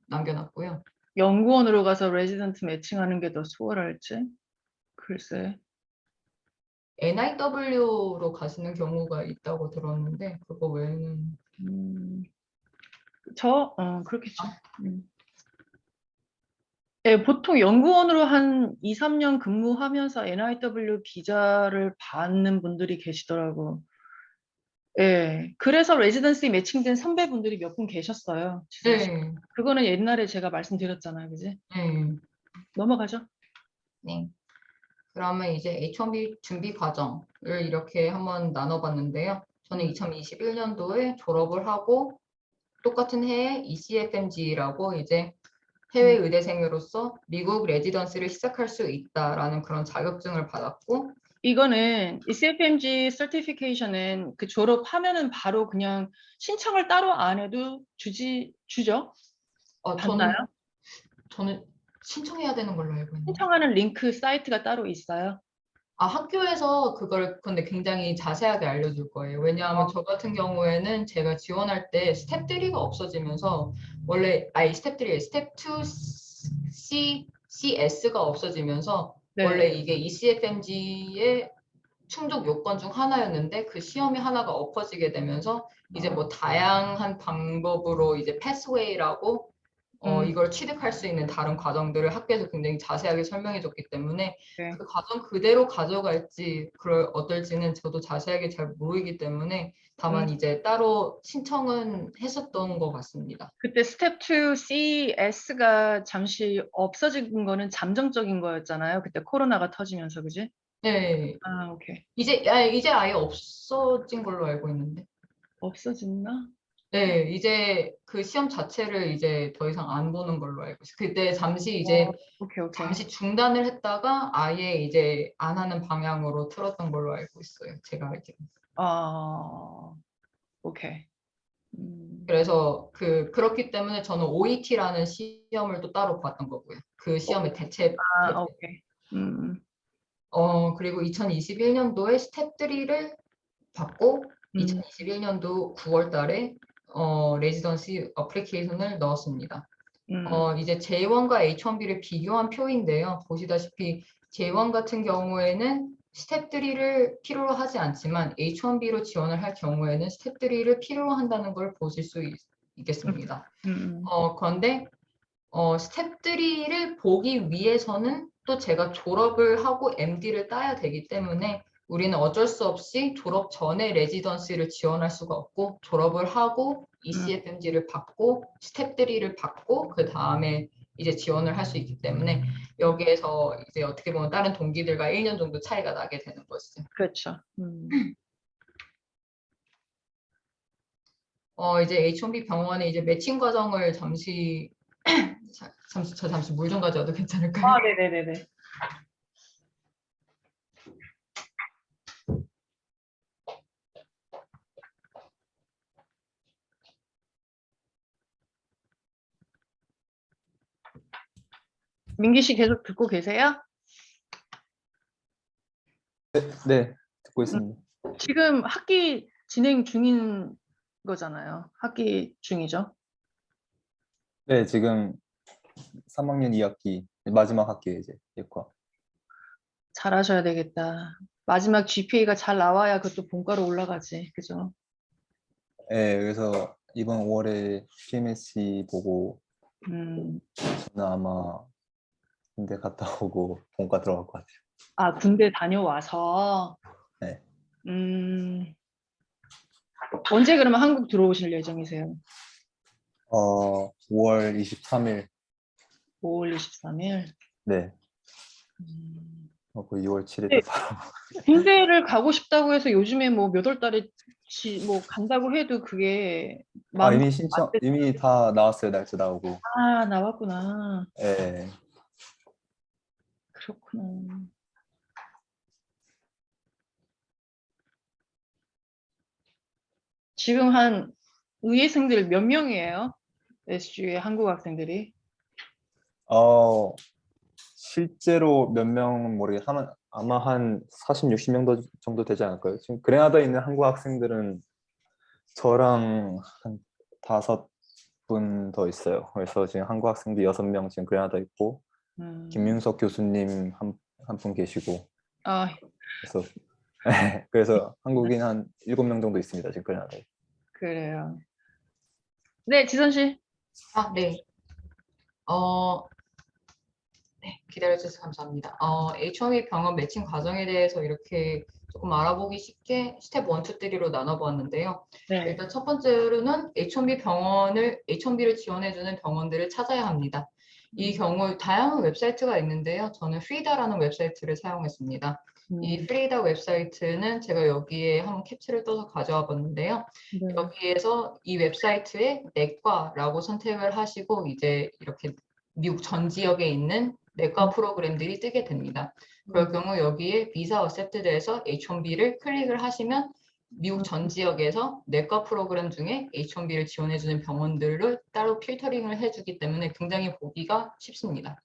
남겨놨고요. 연구원으로 가서 레지던트 매칭하는 게 더 수월할지? 글쎄. NIW로 가시는 경우가 있다고 들었는데 그거 외에는 그렇겠죠. 네, 보통 연구원으로 한 2, 3년 근무하면서 NIW 비자를 받는 분들이 계시더라고. 예, 그래서 레지던시 매칭된 선배분들이 몇 분 계셨어요. 네. 그거는 옛날에 제가 말씀드렸잖아요, 그지? 넘어가죠. 네. 그러면 이제 H1B 준비 과정을 이렇게 한번 나눠봤는데요. 저는 2021년도에 졸업을 하고 똑같은 해에 ECFMG라고 이제 해외 의대생으로서 미국 레지던시를 시작할 수 있다라는 그런 자격증을 받았고 이거는 ECFMG 서티피케이션은 그 졸업하면은 바로 그냥 신청을 따로 안 해도 주죠? 받나요? 저는 신청해야 되는 걸로 알고 있는데. 신청하는 링크 사이트가 따로 있어요? 학교에서 그걸 근데 굉장히 자세하게 알려줄 거예요. 왜냐하면 저 같은 경우에는 제가 지원할 때 스텝 3가 없어지면서 원래 스텝 3, 스텝 2 CS가 없어지면서 원래 이게 ECFMG의 충족 요건 중 하나였는데 그 시험이 하나가 엎어지게 되면서 이제 뭐 다양한 방법으로 이제 패스웨이라고 이걸 취득할 수 있는 다른 과정들을 학교에서 굉장히 자세하게 설명해 줬기 때문에 네. 그 과정 그대로 가져갈지 어떨지는 저도 자세하게 잘 모르기 때문에 다만 이제 따로 신청은 했었던 것 같습니다. 그때 스텝 2 CS가 잠시 없어진 거는 잠정적인 거였잖아요. 그때 코로나가 터지면서, 그지? 네. 아, 오케이. 이제 아예 없어진 걸로 알고 있는데. 없어졌나? 네, 이제 그 시험 자체를 이제 더 이상 안 보는 걸로 알고 있어요. 그때 잠시 이제 오케이. 잠시 중단을 했다가 아예 이제 안 하는 방향으로 틀었던 걸로 알고 있어요. 제가 알기로. 오케이. 그래서 그렇기 때문에 저는 OET라는 시험을 또 따로 봤던 거고요. 그 시험의 대체. 오케이. 그리고 2021년도에 스텝 3를 받고 2021년도 9월 달에 레지던시 어플리케이션을 넣었습니다. 이제 J1과 H1B를 비교한 표인데요. 보시다시피 J1 같은 경우에는 스텝 3를 필요로 하지 않지만 H1B로 지원을 할 경우에는 스텝 3를 필요로 한다는 걸 보실 수 있겠습니다. 그런데 스텝 3를 보기 위해서는 또 제가 졸업을 하고 MD를 따야 되기 때문에 우리는 어쩔 수 없이 졸업 전에 레지던시를 지원할 수가 없고 졸업을 하고 ECFMG를 받고 스텝 3를 받고 그 다음에 이제 지원을 할 수 있기 때문에 여기에서 이제 어떻게 보면 다른 동기들과 1년 정도 차이가 나게 되는 거죠. 그렇죠. 이제 H1B 병원에 이제 매칭 과정을 잠시 물 좀 가져와도 괜찮을까요? 네네네네. 민기 씨 계속 듣고 계세요? 네, 듣고 있습니다. 지금 학기 진행 중인 거잖아요. 학기 중이죠? 네, 지금 3학년 2학기 마지막 학기에 이제 예과. 잘하셔야 되겠다. 마지막 GPA가 잘 나와야 그것도 본과로 올라가지, 그죠? 네, 그래서 이번 5월에 PMSC 보고 저는 아마 군대 갔다 오고 본과 들어갈 것 같아요. 아, 군대 다녀와서? 네. 언제 그러면 한국 들어오실 예정이세요? 5월 23일. 5월 23일? 네. 그 2월 7일 네. 바로. 군대를 가고 싶다고 해서 요즘에 뭐 몇 월 달에 뭐 간다고 해도 그게 이미 다 나왔어요. 날짜 나오고. 아, 나왔구나. 네. 그렇구나. 지금 한 의예생들 몇 명이에요? SGU의 한국 학생들이? 실제로 몇 명은 모르겠어요. 아마 한 40, 60명 정도 되지 않을까요? 지금 그레나다에 있는 한국 학생들은 저랑 한 5분 더 있어요. 그래서 지금 한국 학생도 6명 지금 그레나다에 있고 김윤석 교수님 한 분 계시고 그래서 한국인 한 7명 정도 있습니다. 지금 그레나다에. 그래요. 네, 지선 씨. 네. 네, 기다려주셔서 감사합니다. H1B 병원 매칭 과정에 대해서 이렇게 조금 알아보기 쉽게 스텝 1, 2, 3로 나눠보았는데요. 네. 일단 첫 번째로는 H1B를 지원해주는 병원들을 찾아야 합니다. 이 경우 다양한 웹사이트가 있는데요. 저는 프리다라는 웹사이트를 사용했습니다. 이 프리다 웹사이트는 제가 여기에 한번 캡처를 떠서 가져와 봤는데요. 여기에서 이 웹사이트에 내과라고 선택을 하시고 이제 이렇게 미국 전 지역에 있는 내과 프로그램들이 뜨게 됩니다. 그럴 경우 여기에 비자 어셉트드에서 H1B를 클릭을 하시면 미국 전 지역에서 내과 프로그램 중에 H1B를 지원해주는 병원들을 따로 필터링을 해주기 때문에 굉장히 보기가 쉽습니다.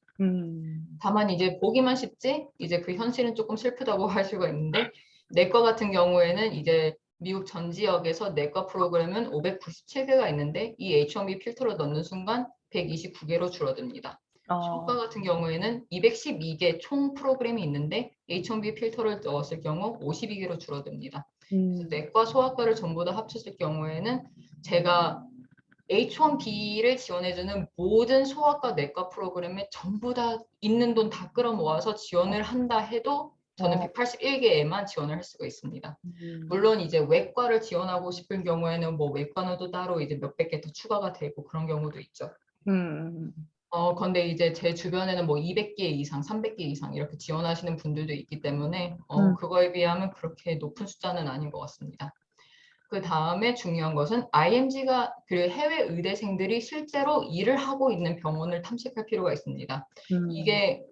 다만 이제 보기만 쉽지 이제 그 현실은 조금 슬프다고 할 수가 있는데 내과 같은 경우에는 이제 미국 전 지역에서 내과 프로그램은 597개가 있는데 이 H1B 필터를 넣는 순간 129개로 줄어듭니다. 성과 같은 경우에는 212개 총 프로그램이 있는데 H1B 필터를 넣었을 경우 52개로 줄어듭니다. 그래서 내과, 소아과를 전부 다 합쳤을 경우에는 제가 H1B를 지원해주는 모든 소아과 내과 프로그램에 전부 다 있는 돈 다 끌어모아서 지원을 한다 해도 저는 181개에만 지원을 할 수가 있습니다. 물론 이제 외과를 지원하고 싶은 경우에는 뭐 외과는 또 따로 이제 몇백 개 더 추가가 되고 그런 경우도 있죠. 근데 이제 제 주변에는 뭐 200개 이상, 300개 이상 이렇게 지원하시는 분들도 있기 때문에 그거에 비하면 그렇게 높은 숫자는 아닌 것 같습니다. 그 다음에 중요한 것은 IMG가 그 해외 의대생들이 실제로 일을 하고 있는 병원을 탐색할 필요가 있습니다. 이게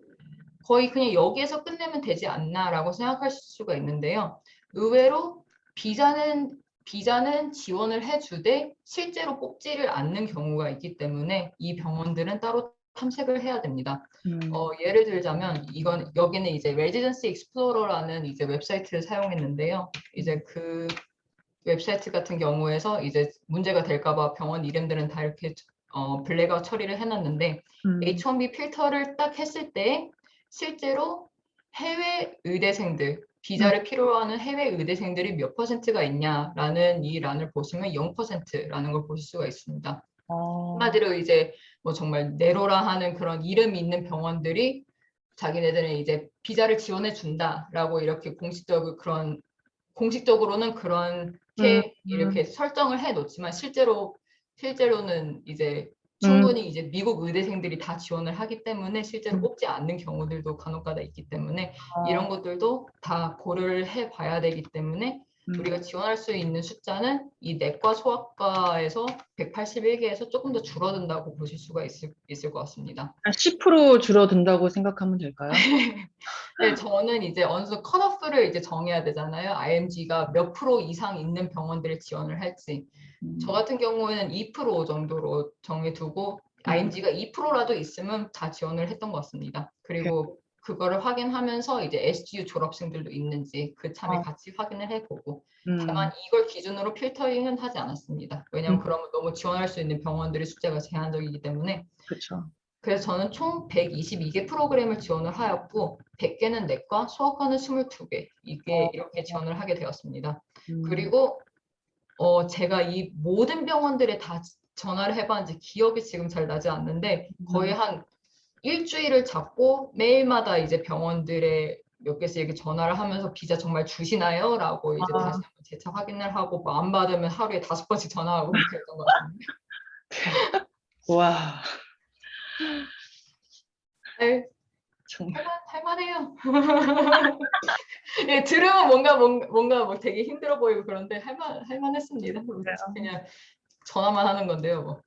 거의 그냥 여기에서 끝내면 되지 않나라고 생각할 수가 있는데요. 의외로 비자는 지원을 해주되 실제로 뽑지를 않는 경우가 있기 때문에 이 병원들은 따로 탐색을 해야 됩니다. 예를 들자면 여기는 이제 Residency Explorer라는 이제 웹사이트를 사용했는데요. 이제 그 웹사이트 같은 경우에서 이제 문제가 될까봐 병원 이름들은 다 이렇게 블랙아웃 처리를 해놨는데 H1B 필터를 딱 했을 때 실제로 해외 의대생들 비자를 필요로 하는 해외 의대생들이 몇 %가 있냐라는 이 란을 보시면 0%라는 걸 보실 수가 있습니다. 한마디로 이제 뭐 정말 네로라 하는 그런 이름 있는 병원들이 자기네들은 이제 비자를 지원해 준다라고 이렇게 공식적으로는 그렇게 이렇게 설정을 해 놓지만 실제로는 이제 충분히 이제 미국 의대생들이 다 지원을 하기 때문에 실제로 뽑지 않는 경우들도 간혹가다 있기 때문에 이런 것들도 다 고려를 해 봐야 되기 때문에 우리가 지원할 수 있는 숫자는 이 내과 소아과에서 181개에서 조금 더 줄어든다고 보실 수가 있을 것 같습니다. 한 10% 줄어든다고 생각하면 될까요? 네, 저는 이제 어느 정도 컷오프를 이제 정해야 되잖아요. IMG가 몇 프로 이상 있는 병원들을 지원을 할지. 저 같은 경우에는 2% 정도로 정해두고 IMG가 2%라도 있으면 다 지원을 했던 것 같습니다. 그리고 그거를 확인하면서 이제 SGU 졸업생들도 있는지 그 참에 같이 확인을 해보고 다만 이걸 기준으로 필터링은 하지 않았습니다. 왜냐하면 그러면 너무 지원할 수 있는 병원들의 숫자가 제한적이기 때문에. 그렇죠. 그래서 저는 총 122개 프로그램을 지원을 하였고 100개는 내과, 소아과는 22개 이렇게 지원을 하게 되었습니다. 그리고 제가 이 모든 병원들에 다 전화를 해봤는지 기억이 지금 잘 나지 않는데 거의 한 일주일을 잡고 매일마다 이제 병원들에 몇 개씩 이렇게 전화를 하면서 비자 정말 주시나요? 라고 이제 다시 한번 재차 확인을 하고 뭐안 받으면 하루에 5번씩 전화하고 그랬던 것 같습니다. 와. 네, 정말. 할만해요. 예, 들으면 뭔가 뭐 되게 힘들어 보이고 그런데 할만했습니다. 그냥 전화만 하는 건데요. 뭐.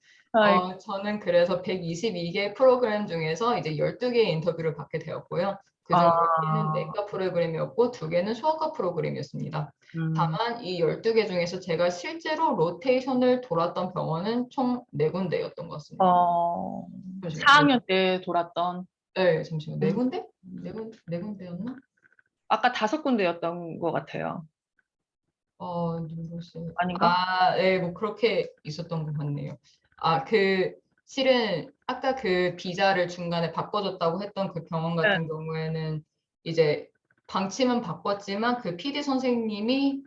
저는 그래서 122개 프로그램 중에서 이제 12개의 인터뷰를 받게 되었고요. 그중 10개는 내과 프로그램이었고 2개는 소아과 프로그램이었습니다. 다만 이 12개 중에서 제가 실제로 로테이션을 돌았던 병원은 총 4군데였던 것 같습니다. 4학년 때 돌았던. 네, 잠시만. 4군데? 4군데였나? 아까 5군데였던 것 같아요. 누구세요? 아닌가? 네, 뭐 그렇게 있었던 것 같네요. 실은 아까 그 비자를 중간에 바꿔줬다고 했던 그 병원 같은 경우에는 이제 방침은 바꿨지만 그 PD 선생님이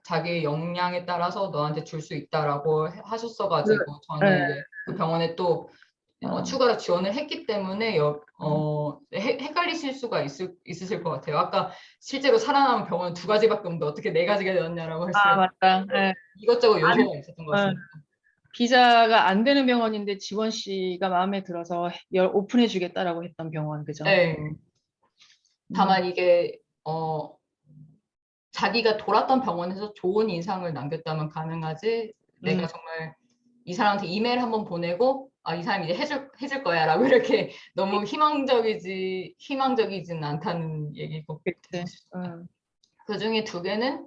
자기 역량에 따라서 너한테 줄 수 있다라고 하셨어가지고 저는 이제 그 병원에 또 추가로 지원을 했기 때문에 헷갈리실 수가 있으실 것 같아요. 아까 실제로 살아남은 병원은 2가지밖에 없는데 어떻게 4가지가 되었냐라고 했어요. 맞다. 네. 이것저것 요소가 있었던 것 같습니다. 비자가 안 되는 병원인데 지원 씨가 마음에 들어서 오픈해 주겠다라고 했던 병원, 그죠? 네. 다만 이게 자기가 돌았던 병원에서 좋은 인상을 남겼다면 가능하지. 내가 정말 이 사람한테 이메일 한번 보내고 이 사람이 이제 해줄 거야라고 이렇게 너무 희망적이진 않다는 얘기고. 그 중에 2개는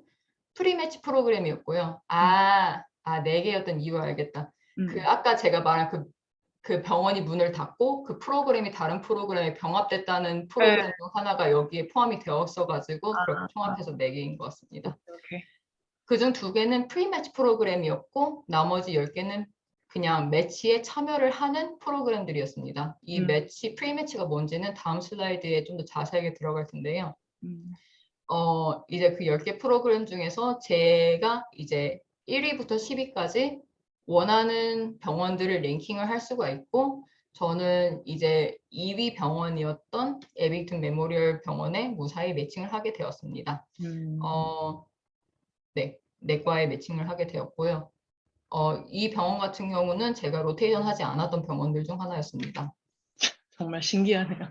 프리매치 프로그램이었고요. 4개였던 이유 알겠다. 아까 제가 말한 그 병원이 문을 닫고 그 프로그램이 다른 프로그램에 병합됐다는 프로그램 중 하나가 여기에 포함이 되었어가지고 그렇게 총합해서 4개인 것 같습니다. 그중 2개는 프리매치 프로그램이었고 나머지 10개는 그냥 매치에 참여를 하는 프로그램들이었습니다. 이 프리매치가 뭔지는 다음 슬라이드에 좀 더 자세하게 들어갈 텐데요. 이제 그 10개 프로그램 중에서 제가 이제 1위부터 10위까지 원하는 병원들을 랭킹을 할 수가 있고 저는 이제 2위 병원이었던 에빅턴 메모리얼 병원에 무사히 매칭을 하게 되었습니다. 네, 내과에 매칭을 하게 되었고요. 이 병원 같은 경우는 제가 로테이션 하지 않았던 병원들 중 하나였습니다. 정말 신기하네요.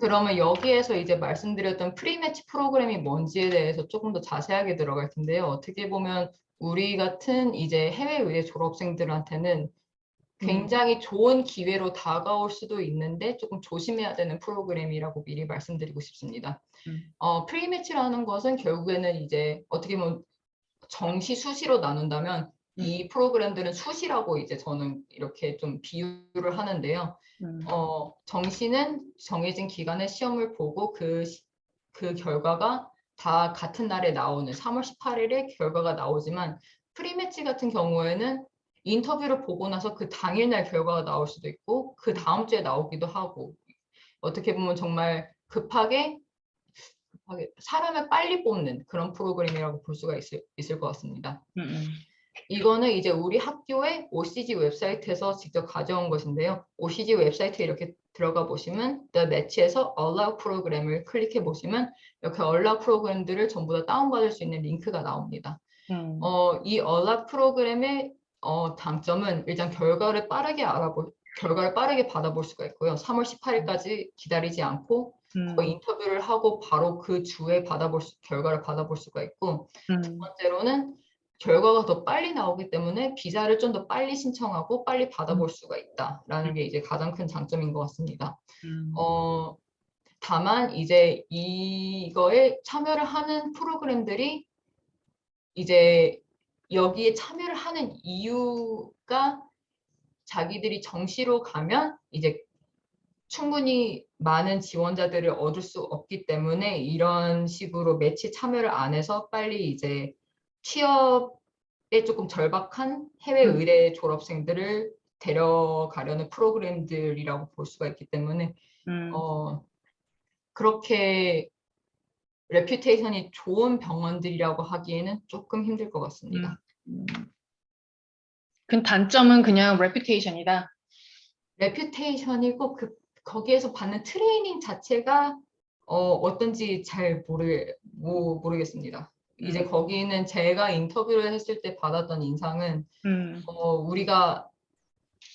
그러면 여기에서 이제 말씀드렸던 프리매치 프로그램이 뭔지에 대해서 조금 더 자세하게 들어갈 텐데요. 어떻게 보면 우리 같은 이제 해외 의대 졸업생들한테는 굉장히 좋은 기회로 다가올 수도 있는데 조금 조심해야 되는 프로그램이라고 미리 말씀드리고 싶습니다. 프리매치라는 것은 결국에는 이제 어떻게 보면 정시, 수시로 나눈다면 이 프로그램들은 수시라고 이제 저는 이렇게 좀 비유를 하는데요. 정시는 정해진 기간에 시험을 보고 그 결과가 다 같은 날에 나오는 3월 18일에 결과가 나오지만 프리매치 같은 경우에는 인터뷰를 보고 나서 그 당일날 결과가 나올 수도 있고 그 다음 주에 나오기도 하고 어떻게 보면 정말 급하게 사람을 빨리 뽑는 그런 프로그램이라고 볼 수가 있을 것 같습니다. 이거는 이제 우리 학교의 OCG 웹사이트에서 직접 가져온 것인데요. OCG 웹사이트에 이렇게 들어가 보시면 The Match에서 Allow 프로그램을 클릭해 보시면 이렇게 Allow 프로그램들을 전부 다 다운받을 수 있는 링크가 나옵니다. 이 Allow 프로그램의 장점은 일단 결과를 빠르게 받아볼 수가 있고요. 3월 18일까지 기다리지 않고 거의 인터뷰를 하고 바로 그 주에 결과를 받아볼 수가 있고 두 번째로는 결과가 더 빨리 나오기 때문에 비자를 좀 더 빨리 신청하고 빨리 받아볼 수가 있다라는 게 이제 가장 큰 장점인 것 같습니다. 다만 이제 이거에 참여를 하는 프로그램들이 이제 여기에 참여를 하는 이유가 자기들이 정시로 가면 이제 충분히 많은 지원자들을 얻을 수 없기 때문에 이런 식으로 매치 참여를 안 해서 빨리 이제 취업에 조금 절박한 해외 의대 졸업생들을 데려가려는 프로그램들이라고 볼 수가 있기 때문에 그렇게 레퓨테이션이 좋은 병원들이라고 하기에는 조금 힘들 것 같습니다. 그 단점은 그냥 레퓨테이션이다. 레퓨테이션이고 거기에서 받는 트레이닝 자체가 어떤지 잘 모르겠습니다. 이제 거기는 제가 인터뷰를 했을 때 받았던 인상은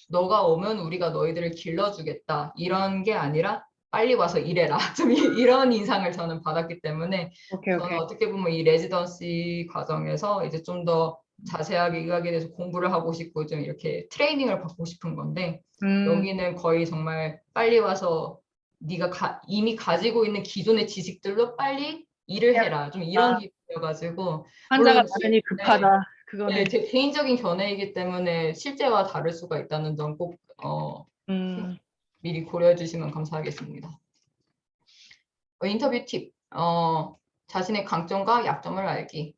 너가 오면 우리가 너희들을 길러주겠다 이런 게 아니라 빨리 와서 일해라 좀 이런 인상을 저는 받았기 때문에 저는 어떻게 보면 이 레지던시 과정에서 이제 좀 더 자세하게 의학에 대해서 공부를 하고 싶고 좀 이렇게 트레이닝을 받고 싶은 건데 여기는 거의 정말 빨리 와서 네가 이미 가지고 있는 기존의 지식들로 빨리 일을 해라 좀 이런 기분이어가지고 환자가 당연히 급하다. 네, 제 개인적인 견해이기 때문에 실제와 다를 수가 있다는 점 꼭 미리 고려해 주시면 감사하겠습니다. 인터뷰 팁. 자신의 강점과 약점을 알기.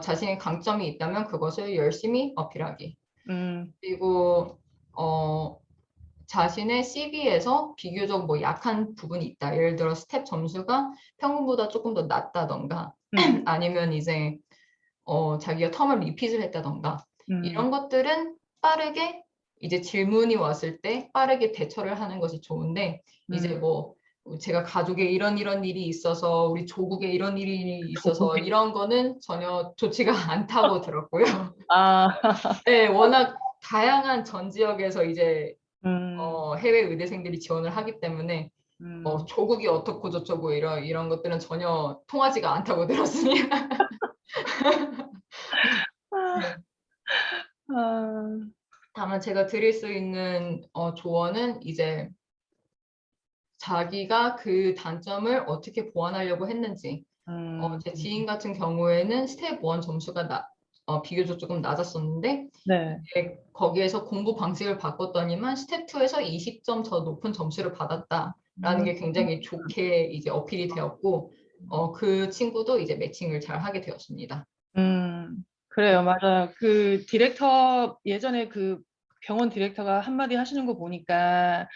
자신의 강점이 있다면 그것을 열심히 어필하기. 그리고 자신의 CV에서 비교적 뭐 약한 부분이 있다. 예를 들어 스텝 점수가 평균보다 조금 더 낮다던가 아니면 이제 자기가 텀을 리핏을 했다던가 이런 것들은 빠르게 이제 질문이 왔을 때 빠르게 대처를 하는 것이 좋은데 이제 뭐 제가 가족에 이런 일이 있어서 우리 조국에 이런 일이 있어서 이런 거는 전혀 좋지가 않다고 들었고요. 네, 워낙 다양한 전 지역에서 이제 해외 의대생들이 지원을 하기 때문에 조국이 어떻고 저쩌고 이런 것들은 전혀 통하지가 않다고 들었습니다. 다만 제가 드릴 수 있는 조언은 이제 자기가 그 단점을 어떻게 보완하려고 했는지 제 지인 같은 경우에는 스텝 1 점수가 비교적 조금 낮았었는데 거기에서 공부 방식을 바꿨더니만 스텝 2에서 20점 더 높은 점수를 받았다라는 게 굉장히 좋게 이제 어필이 되었고 그 친구도 이제 매칭을 잘 하게 되었습니다. 그래요, 맞아요. 그 디렉터 예전에 그 병원 디렉터가 한마디 하시는 거 보니까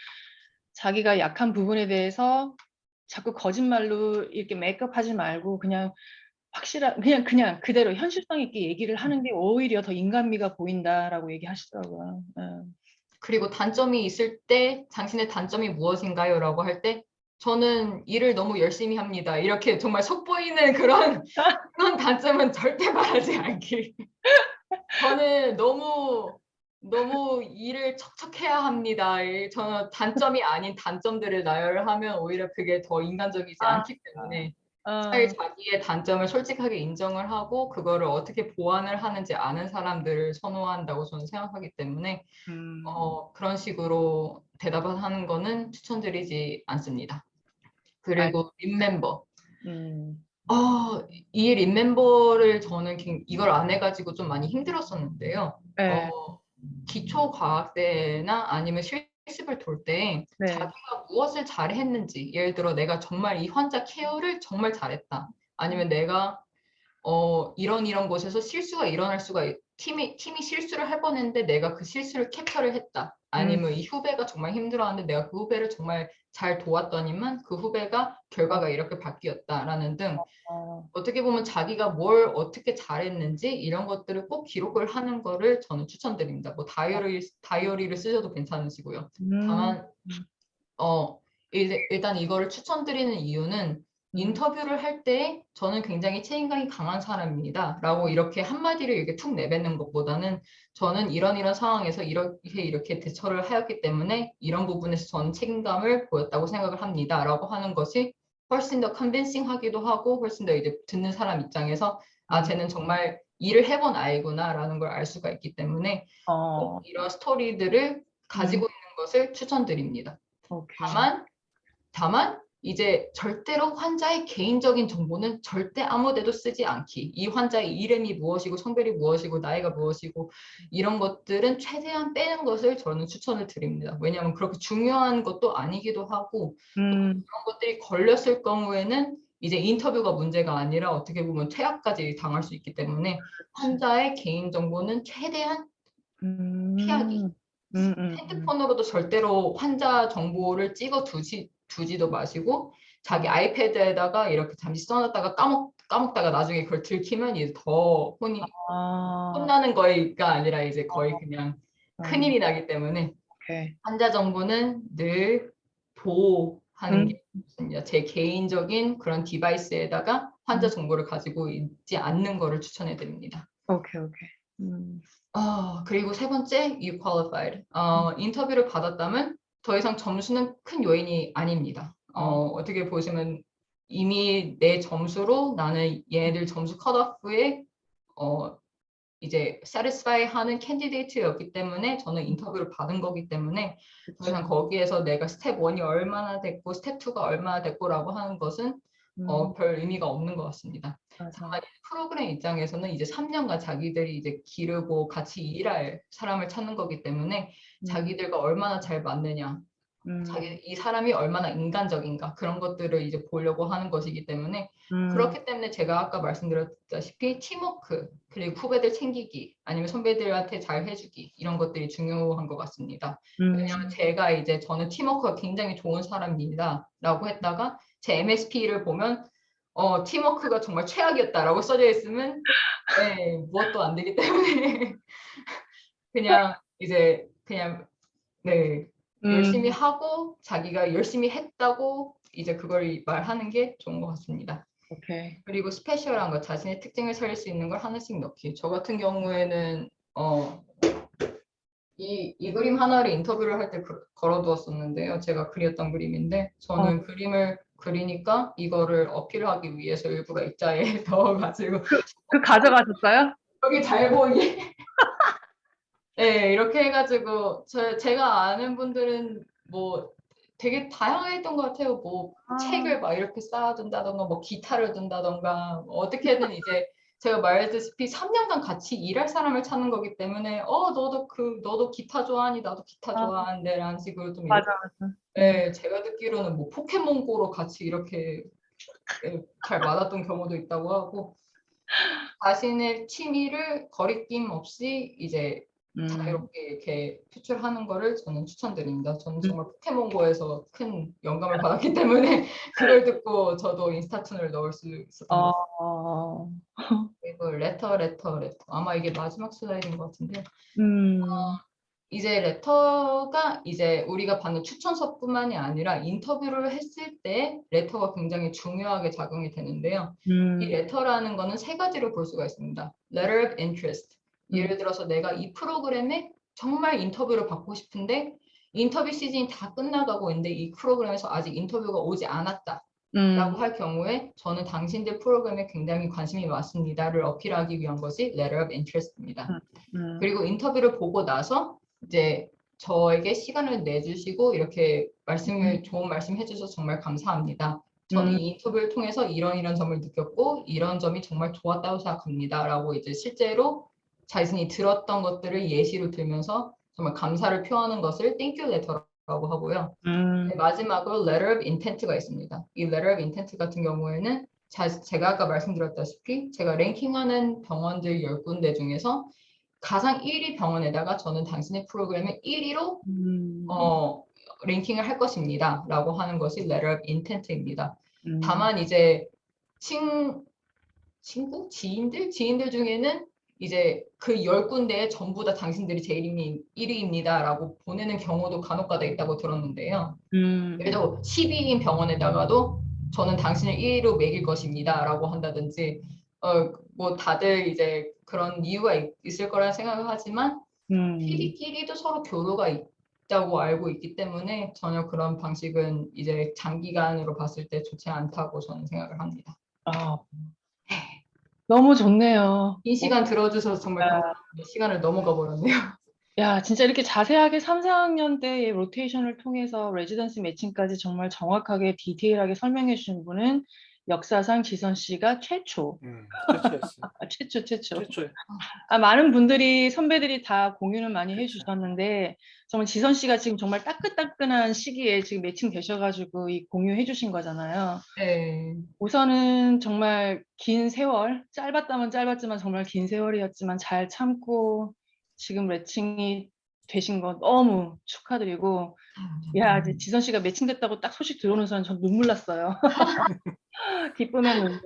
자기가 약한 부분에 대해서 자꾸 거짓말로 이렇게 메이크업하지 말고 그냥 확실한 그냥 그대로 현실성 있게 얘기를 하는 게 오히려 더 인간미가 보인다라고 얘기하시더라고요. 그리고 단점이 있을 때 당신의 단점이 무엇인가요? 라고 할 때 저는 일을 너무 열심히 합니다. 이렇게 정말 속보이는 그런 단점은 절대 말하지 않길. 저는 너무 일을 척척해야 합니다. 저는 단점이 아닌 단점들을 나열하면 오히려 그게 더 인간적이지 않기 때문에 차라리 자기의 단점을 솔직하게 인정을 하고 그거를 어떻게 보완을 하는지 아는 사람들을 선호한다고 저는 생각하기 때문에 그런 식으로 대답을 하는 거는 추천드리지 않습니다. 그리고 림멤버. 이 림멤버를 저는 이걸 안 해가지고 좀 많이 힘들었었는데요. 기초 과학대나 아니면 실습을 돌 때 자기가 무엇을 잘했는지, 예를 들어 내가 정말 이 환자 케어를 정말 잘했다. 아니면 내가 이런 곳에서 실수가 일어날 수가 팀이 실수를 할 뻔했는데 내가 그 실수를 캡처를 했다. 아니면 이 후배가 정말 힘들어하는데 내가 그 후배를 정말 잘 도왔더니만 그 후배가 결과가 이렇게 바뀌었다라는 등 어떻게 보면 자기가 뭘 어떻게 잘했는지 이런 것들을 꼭 기록을 하는 거를 저는 추천드립니다. 뭐 다이어리를 쓰셔도 괜찮으시고요. 다만 일단 이거를 추천드리는 이유는 인터뷰를 할 때 저는 굉장히 책임감이 강한 사람입니다. 라고 이렇게 한마디를 이렇게 툭 내뱉는 것보다는 저는 이런 상황에서 이렇게 대처를 하였기 때문에 이런 부분에서 저는 책임감을 보였다고 생각을 합니다. 라고 하는 것이 훨씬 더 컨빈싱 하기도 하고 훨씬 더 이제 듣는 사람 입장에서 쟤는 정말 일을 해본 아이구나 라는 걸 알 수가 있기 때문에 꼭 이런 스토리들을 가지고 있는 것을 추천드립니다. 다만 이제 절대로 환자의 개인적인 정보는 절대 아무데도 쓰지 않기. 이 환자의 이름이 무엇이고 성별이 무엇이고 나이가 무엇이고 이런 것들은 최대한 빼는 것을 저는 추천을 드립니다. 왜냐하면 그렇게 중요한 것도 아니기도 하고 또 그런 것들이 걸렸을 경우에는 이제 인터뷰가 문제가 아니라 어떻게 보면 퇴학까지 당할 수 있기 때문에 환자의 개인 정보는 최대한 피하기. 핸드폰으로도 절대로 환자 정보를 찍어 두지도 마시고 자기 아이패드에다가 이렇게 잠시 써놨다가 까먹다가 나중에 그걸 들키면 이제 더 혼나는 거가 아니라 이제 거의 그냥 큰일이 나기 때문에 환자 정보는 늘 보호하는 게 좋습니다. 제 개인적인 그런 디바이스에다가 환자 정보를 가지고 있지 않는 거를 추천해 드립니다. 그리고 세 번째, you qualified. 인터뷰를 받았다면 더 이상 점수는 큰 요인이 아닙니다. 어떻게 보시면 이미 내 점수로 나는 얘네들 점수 컷오프에 이제 satisfy 하는 캔디데이트였기 때문에 저는 인터뷰를 받은 거기 때문에 더 이상 거기에서 내가 스텝 1이 얼마나 됐고 스텝 2가 얼마나 됐고라고 하는 것은 별 의미가 없는 것 같습니다. 다만 프로그램 입장에서는 이제 3년간 자기들이 이제 기르고 같이 일할 사람을 찾는 거기 때문에 자기들과 얼마나 잘 맞느냐, 이 사람이 얼마나 인간적인가 그런 것들을 이제 보려고 하는 것이기 때문에 그렇기 때문에 제가 아까 말씀드렸다시피 팀워크 그리고 후배들 챙기기 아니면 선배들한테 잘 해주기 이런 것들이 중요한 것 같습니다. 왜냐하면 저는 팀워크가 굉장히 좋은 사람입니다 라고 했다가 제 MSP를 보면 팀워크가 정말 최악이었다라고 써져 있으면 무엇도 안 되기 때문에 열심히 하고 자기가 열심히 했다고 이제 그걸 말하는 게 좋은 것 같습니다. 그리고 스페셜한 것, 자신의 특징을 살릴 수 있는 걸 하나씩 넣기. 저 같은 경우에는 이 그림 하나를 인터뷰를 할 때 걸어두었었는데요. 제가 그렸던 그림인데 저는 그림을 그리니까 이거를 어필하기 위해서 일부러 액자에 넣어가지고 그 가져가셨어요? 여기 잘 보이게 이렇게 해가지고 제가 아는 분들은 뭐 되게 다양했던 것 같아요. 뭐 책을 막 이렇게 쌓아둔다던가 뭐 기타를 둔다던가 어떻게든 이제 제가 말했다시피 3년간 같이 일할 사람을 찾는 거기 때문에 너도 기타 좋아하니 나도 기타 좋아하는데 라는 식으로 좀 맞아. 제가 듣기로는 뭐 포켓몬고로 같이 이렇게 잘 맞았던 경우도 있다고 하고 자신의 취미를 거리낌 없이 이제 자유롭게 이렇게 표출하는 거를 저는 추천드립니다. 저는 정말 포켓몬고에서 큰 영감을 받았기 때문에 그걸 듣고 저도 인스타툰을 넣을 수 있었던 것 같아요. 그리고 레터. 아마 이게 마지막 슬라이드인 것 같은데 이제 레터가 이제 우리가 받는 추천서뿐만이 아니라 인터뷰를 했을 때 레터가 굉장히 중요하게 작용이 되는데요. 이 레터라는 거는 세 가지로 볼 수가 있습니다. Letter of interest. 예를 들어서 내가 이 프로그램에 정말 인터뷰를 받고 싶은데 인터뷰 시즌이 다 끝나가고 있는데 이 프로그램에서 아직 인터뷰가 오지 않았다. 라고 할 경우에 저는 당신들 프로그램에 굉장히 관심이 많습니다를 어필하기 위한 것이 Letter of Interest입니다. 그리고 인터뷰를 보고 나서 이제 저에게 시간을 내주시고 이렇게 좋은 말씀 해주셔서 정말 감사합니다. 저는 이 인터뷰를 통해서 이런 점을 느꼈고 이런 점이 정말 좋았다고 생각합니다. 라고 이제 실제로 자신이 들었던 것들을 예시로 들면서 정말 감사를 표하는 것을 Thank you letter라고 하고요. 마지막으로 Letter of Intent가 있습니다. 이 Letter of Intent 같은 경우에는 제가 아까 말씀드렸다시피 제가 랭킹하는 병원들 10군데 중에서 가장 1위 병원에다가 저는 당신의 프로그램을 1위로 랭킹을 할 것입니다. 라고 하는 것이 Letter of Intent입니다. 다만 이제 지인들 중에는 이제 그 10군데에 전부 다 당신들이 제일 1위입니다. 라고 보내는 경우도 간혹가다 있다고 들었는데요. 그래도 12위인 병원에다가도 저는 당신을 1위로 매길 것입니다. 라고 한다든지 뭐 다들 이제 그런 이유가 있을 거라 생각을 하지만 PD끼리도 서로 교류가 있다고 알고 있기 때문에 전혀 그런 방식은 이제 장기간으로 봤을 때 좋지 않다고 저는 생각을 합니다. 너무 좋네요. 긴 시간 들어주셔서 정말 감사합니다. 시간을 넘어가 버렸네요. 야, 진짜 이렇게 자세하게 3, 4학년 때의 로테이션을 통해서 레지던시 매칭까지 정말 정확하게 디테일하게 설명해 주신 분은 역사상 지선 씨가 최초. 최초. 많은 분들이 선배들이 다 공유는 많이 해주셨는데 정말 지선 씨가 지금 정말 따끈따끈한 시기에 지금 매칭 되셔가지고 이 공유해 주신 거잖아요. 네. 우선은 정말 긴 세월, 짧았다면 짧았지만 정말 긴 세월이었지만 잘 참고 지금 매칭이 되신 거 너무 축하드리고 야, 이제 지선 씨가 매칭됐다고 딱 소식 들어오는 순간 전 눈물 났어요. 기쁨의 눈물.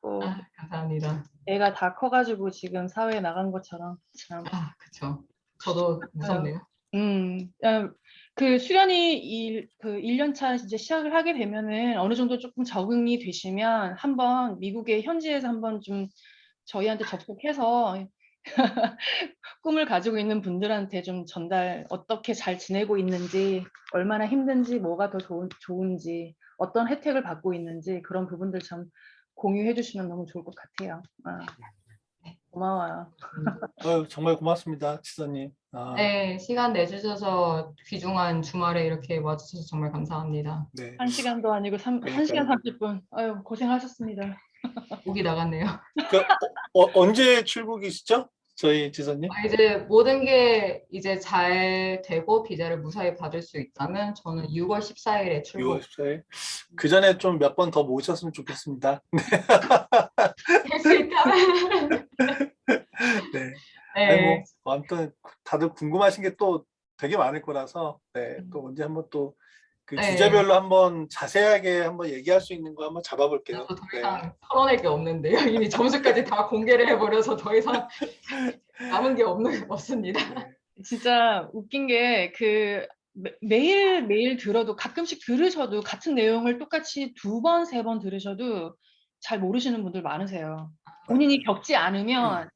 꼭 감사합니다. 애가 다 커가지고 지금 사회에 나간 것처럼 참. 그렇죠. 저도 무섭네요. 그 수련이 1년차 이제 시작을 하게 되면은 어느 정도 조금 적응이 되시면 한번 미국의 현지에서 한번 좀 저희한테 접속해서 꿈을 가지고 있는 분들한테 좀 어떻게 잘 지내고 있는지, 얼마나 힘든지, 뭐가 더 좋은지, 어떤 혜택을 받고 있는지 그런 부분들 참 공유해 주시면 너무 좋을 것 같아요. 고마워요. 정말 고맙습니다, 지선님. 네, 시간 내주셔서 귀중한 주말에 이렇게 와주셔서 정말 감사합니다. 네. 1시간도 아니고 1시간 30분. 아유, 고생하셨습니다. 목이 나갔네요. 언제 출국이시죠? 저희 지선님? 이제 모든 게 이제 잘 되고 비자를 무사히 받을 수 있다면 저는 6월 14일에 출국. 6월 14일. 그 전에 좀 몇 번 더 모셨으면 좋겠습니다. 할 수 있다면. 네. 네. 아무튼 다들 궁금하신 게 또 되게 많을 거라서 또 언제 한번 또 그 주제별로 한번 자세하게 한번 얘기할 수 있는 거 한번 잡아볼게요. 더 이상 털어낼 게 없는데요. 이미 점수까지 다 공개를 해버려서 더 이상 남은 게 없습니다. 진짜 웃긴 게 매일 들어도 가끔씩 들으셔도 같은 내용을 똑같이 2번, 3번 들으셔도 잘 모르시는 분들 많으세요. 본인이 겪지 않으면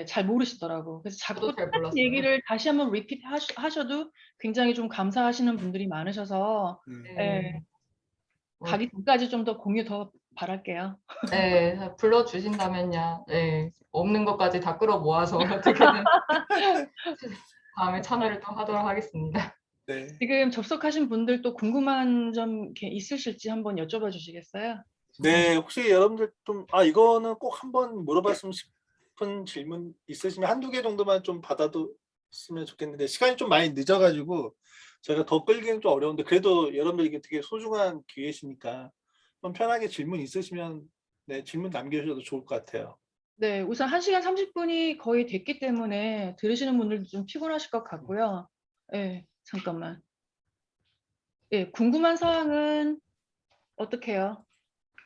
잘 모르시더라고. 그래서 자꾸 똑같은 얘기를 다시 한번 리피트 하셔도 굉장히 좀 감사하시는 분들이 많으셔서 가기 전까지 좀 더 공유 더 바랄게요. 네, 불러주신다면요. 네, 없는 것까지 다 끌어모아서 어떻게든 다음에 참여를 또 하도록 하겠습니다. 네. 지금 접속하신 분들 또 궁금한 점 있으실지 한번 여쭤봐 주시겠어요? 네, 혹시 여러분들 좀 이거는 꼭 한번 물어봤으면 싶은 질문 있으시면 한두 개 정도만 좀 받아뒀으면 좋겠는데 시간이 좀 많이 늦어가지고 저희가 더 끌기는 좀 어려운데 그래도 여러분들 이게 되게 소중한 기회시니까 좀 편하게 질문 있으시면 질문 남겨주셔도 좋을 것 같아요. 네, 우선 1시간 30분이 거의 됐기 때문에 들으시는 분들도 좀 피곤하실 것 같고요. 예, 잠깐만. 예, 궁금한 사항은 어떻게 해요?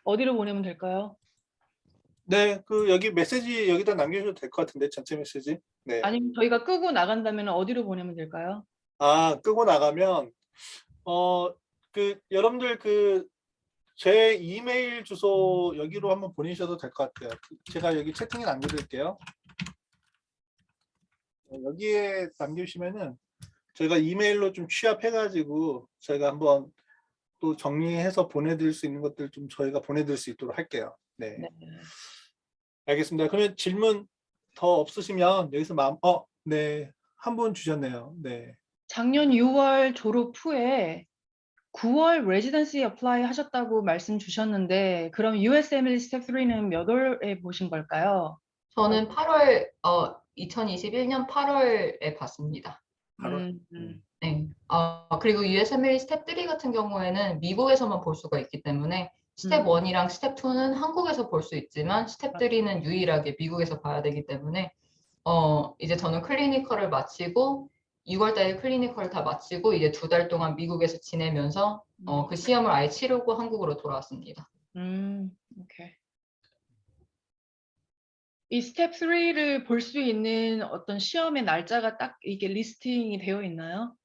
어디로 보내면 될까요? 네, 그 여기 메시지 여기다 남겨주셔도 될 것 같은데 전체 메시지. 네. 아니면 저희가 끄고 나간다면 어디로 보내면 될까요? 아, 끄고 나가면 그 여러분들 그 제 이메일 주소 여기로 한번 보내셔도 될 것 같아요. 제가 여기 채팅에 남겨드릴게요. 여기에 남겨주시면은 저희가 이메일로 좀 취합해가지고 저희가 한번 또 정리해서 보내드릴 수 있는 것들 좀 저희가 보내드릴 수 있도록 할게요. 네. 네. 알겠습니다. 그러면 질문 더 없으시면 여기서 네. 한 분 주셨네요. 네. 작년 6월 졸업 후에 9월 레지던시 어플라이 하셨다고 말씀 주셨는데 그럼 USMLE 스텝 3는 몇 월에 보신 걸까요? 저는 8월 2021년 8월에 봤습니다. 네. 그리고 USMLE 스텝 3 같은 경우에는 미국에서만 볼 수가 있기 때문에 스텝 1이랑 스텝 2는 한국에서 볼 수 있지만 스텝 3는 유일하게 미국에서 봐야 되기 때문에 이제 저는 클리니컬을 마치고 6월 달에 클리니컬을 다 마치고 이제 2달 동안 미국에서 지내면서 그 시험을 아예 치르고 한국으로 돌아왔습니다. 오케이. 이 스텝 3를 볼 수 있는 어떤 시험의 날짜가 딱 이게 리스팅이 되어 있나요?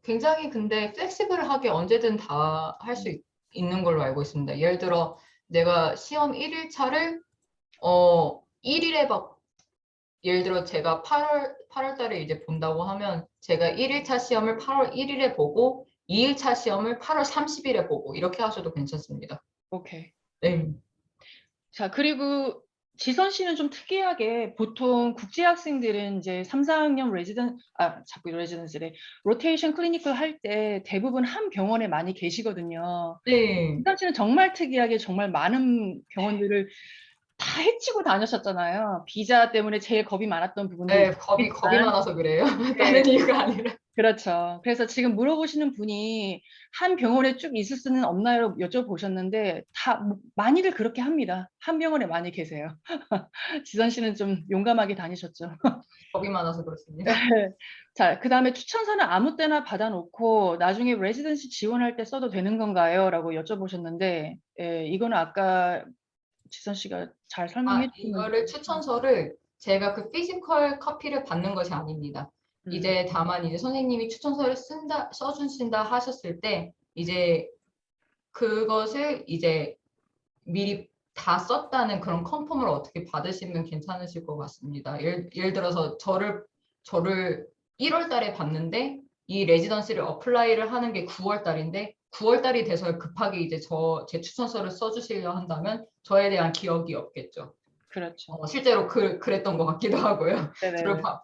굉장히 근데 플렉시블하게 언제든 다 할 수 있는 걸로 알고 있습니다. 예를 들어 내가 시험 1일차를 1일에 예를 들어 제가 8월 달에 이제 본다고 하면 제가 1일차 시험을 8월 1일에 보고 2일차 시험을 8월 30일에 보고 이렇게 하셔도 괜찮습니다. 오케이. 네. 자, 그리고 지선 씨는 좀 특이하게 보통 국제 학생들은 이제 3, 4학년 자꾸 레지던시래. 로테이션 클리니컬 할 때 대부분 한 병원에 많이 계시거든요. 네. 지선 씨는 정말 특이하게 정말 많은 병원들을 다 헤치고 다녔었잖아요. 비자 때문에 제일 겁이 많았던 부분도 네, 겁이 많아서 그래요. 다른 이유가 아니라. 그렇죠. 그래서 지금 물어보시는 분이 한 병원에 쭉 있을 수는 없나요? 여쭤보셨는데 많이들 그렇게 합니다. 한 병원에 많이 계세요. 지선 씨는 좀 용감하게 다니셨죠. 겁이 많아서 그렇습니다. 자, 그 다음에 추천서는 아무 때나 받아놓고 나중에 레지던시 지원할 때 써도 되는 건가요? 라고 여쭤보셨는데 이거는 아까 지선 씨가 잘 설명해 주셨는데 이거를 추천서를 제가 그 피지컬 커피를 받는 것이 아닙니다. 이제 다만 이제 선생님이 추천서를 써주신다 하셨을 때 이제 그것을 이제 미리 다 썼다는 그런 컨펌을 어떻게 받으시면 괜찮으실 것 같습니다. 예를 들어서 저를 1월 달에 봤는데 이 레지던시를 어플라이를 하는 게 9월 달인데 9월 달이 돼서 급하게 이제 제 추천서를 써주시려 한다면 저에 대한 기억이 없겠죠. 그렇죠. 실제로 그랬던 것 같기도 하고요.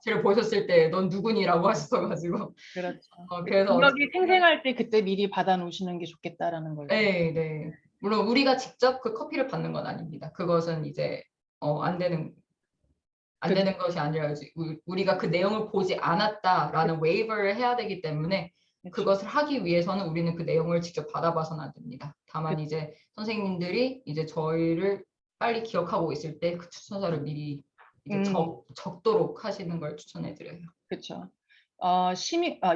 저를 보셨을 때 넌 누구니라고 하셨어가지고. 그렇죠. 그래서 기억이 생생할 때 그때 미리 받아놓으시는 게 좋겠다라는 거죠. 네, 네. 물론 우리가 직접 그 커피를 받는 건 아닙니다. 그것은 이제 안 되는 것이 아니라 우리가 그 내용을 보지 않았다라는 웨이버를 해야 되기 때문에 그것을 하기 위해서는 우리는 그 내용을 직접 받아봐서는 안 됩니다. 다만 이제 선생님들이 이제 저희를 빨리 기억하고 있을 때 그 추천서를 미리 이제 적도록 하시는 걸 추천해드려요. 그렇죠.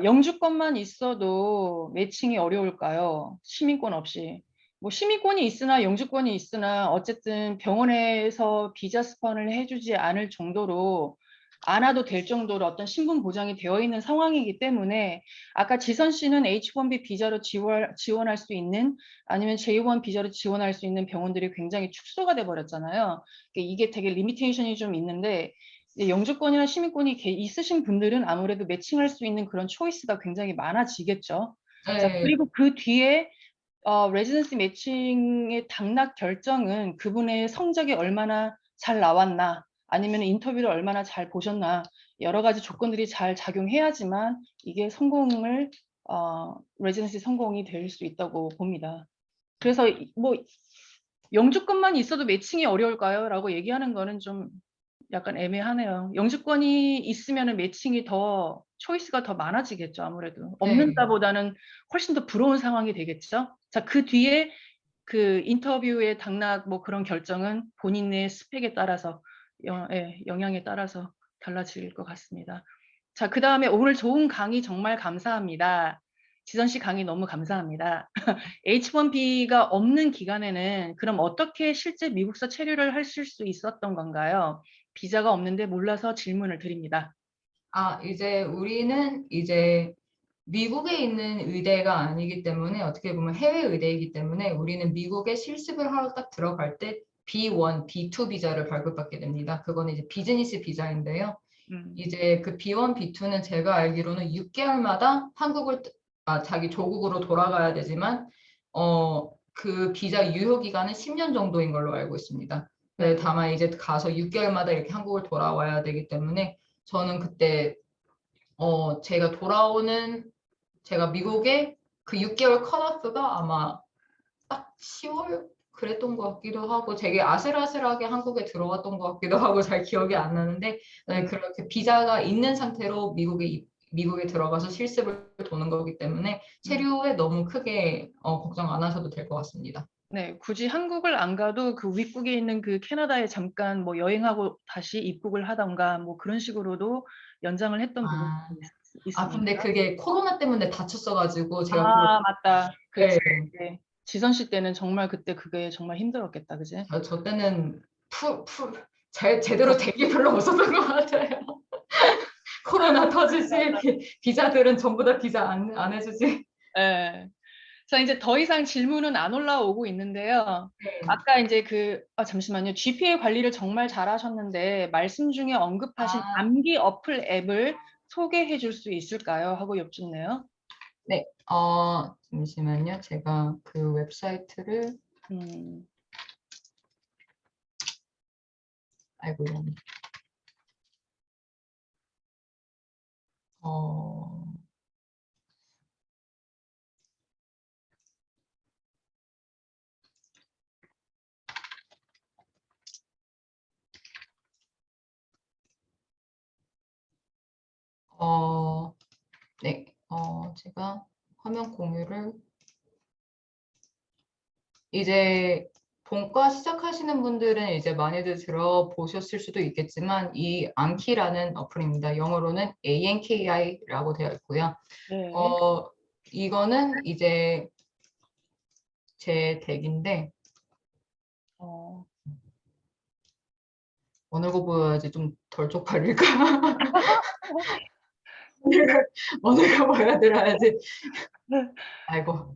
영주권만 있어도 매칭이 어려울까요? 시민권 없이. 뭐 시민권이 있으나 영주권이 있으나 어쨌든 병원에서 비자 스폰을 해주지 않을 정도로 안 와도 될 정도로 어떤 신분 보장이 되어 있는 상황이기 때문에 아까 지선 씨는 H1B 비자로 지원할 수 있는 아니면 J1 비자로 지원할 수 있는 병원들이 굉장히 축소가 돼 버렸잖아요. 이게 되게 리미테이션이 좀 있는데 영주권이나 시민권이 있으신 분들은 아무래도 매칭할 수 있는 그런 초이스가 굉장히 많아지겠죠. 네. 자, 그리고 그 뒤에 레지던시 매칭의 당락 결정은 그분의 성적이 얼마나 잘 나왔나 아니면 인터뷰를 얼마나 잘 보셨나 여러 가지 조건들이 잘 작용해야지만 이게 레지던시 성공이 될 수 있다고 봅니다. 그래서 뭐 영주권만 있어도 매칭이 어려울까요? 라고 얘기하는 거는 좀 약간 애매하네요. 영주권이 있으면 매칭이 초이스가 더 많아지겠죠. 아무래도 없는 자보다는 훨씬 더 부러운 상황이 되겠죠. 자, 그 뒤에 그 인터뷰의 당락 뭐 그런 결정은 본인의 스펙에 따라서 영향에 따라서 달라질 것 같습니다. 자, 그다음에 오늘 좋은 강의 정말 감사합니다. 지선 씨 강의 너무 감사합니다. H1B가 없는 기간에는 그럼 어떻게 실제 미국서 체류를 하실 수 있었던 건가요? 비자가 없는데 몰라서 질문을 드립니다. 이제 우리는 이제 미국에 있는 의대가 아니기 때문에 어떻게 보면 해외 의대이기 때문에 우리는 미국에 실습을 하러 딱 들어갈 때 B1, B2 비자를 발급받게 됩니다. 그거는 이제 비즈니스 비자인데요. 이제 그 B1, B2는 제가 알기로는 6개월마다 자기 조국으로 돌아가야 되지만 그 비자 유효 기간은 10년 정도인 걸로 알고 있습니다. 네, 다만 이제 가서 6개월마다 이렇게 한국을 돌아와야 되기 때문에 저는 그때 제가 미국에 그 6개월 컷오프가 아마 딱 10월 그랬던 것 같기도 하고 되게 아슬아슬하게 한국에 들어왔던 것 같기도 하고 잘 기억이 안 나는데 그렇게 비자가 있는 상태로 미국에 들어가서 실습을 도는 거기 때문에 체류에 너무 크게 걱정 안 하셔도 될 것 같습니다. 네, 굳이 한국을 안 가도 그 윗국에 있는 그 캐나다에 잠깐 뭐 여행하고 다시 입국을 하던가 뭐 그런 식으로도 연장을 했던 부분이 있습니다. 근데 그게 코로나 때문에 다쳤어가지고 제가 맞다. 그치. 네. 네. 지선 씨 때는 정말 그때 그게 정말 힘들었겠다, 그지? 저 때는 제대로 된 게 별로 없었던 것 같아요. 코로나 터지지 비자들은 전부 다 비자 안 해주지. 네. 자, 이제 더 이상 질문은 안 올라오고 있는데요. 아까 이제 잠시만요. GPA 관리를 정말 잘하셨는데 말씀 중에 언급하신 암기 어플 앱을 소개해 줄 수 있을까요? 하고 여쭙네요. 네, 잠시만요. 제가 그 웹사이트를 아이고 이런. 네, 제가 화면 공유를 이제 본과 시작하시는 분들은 이제 많이들 들어보셨을 수도 있겠지만 이 안키라는 어플입니다. 영어로는 ANKI라고 되어 있고요. 네. 이거는 이제 제 덱인데 어느 거 보여야지 좀 덜 쪽팔릴까? 어느 거 보여드려야지. 아이고,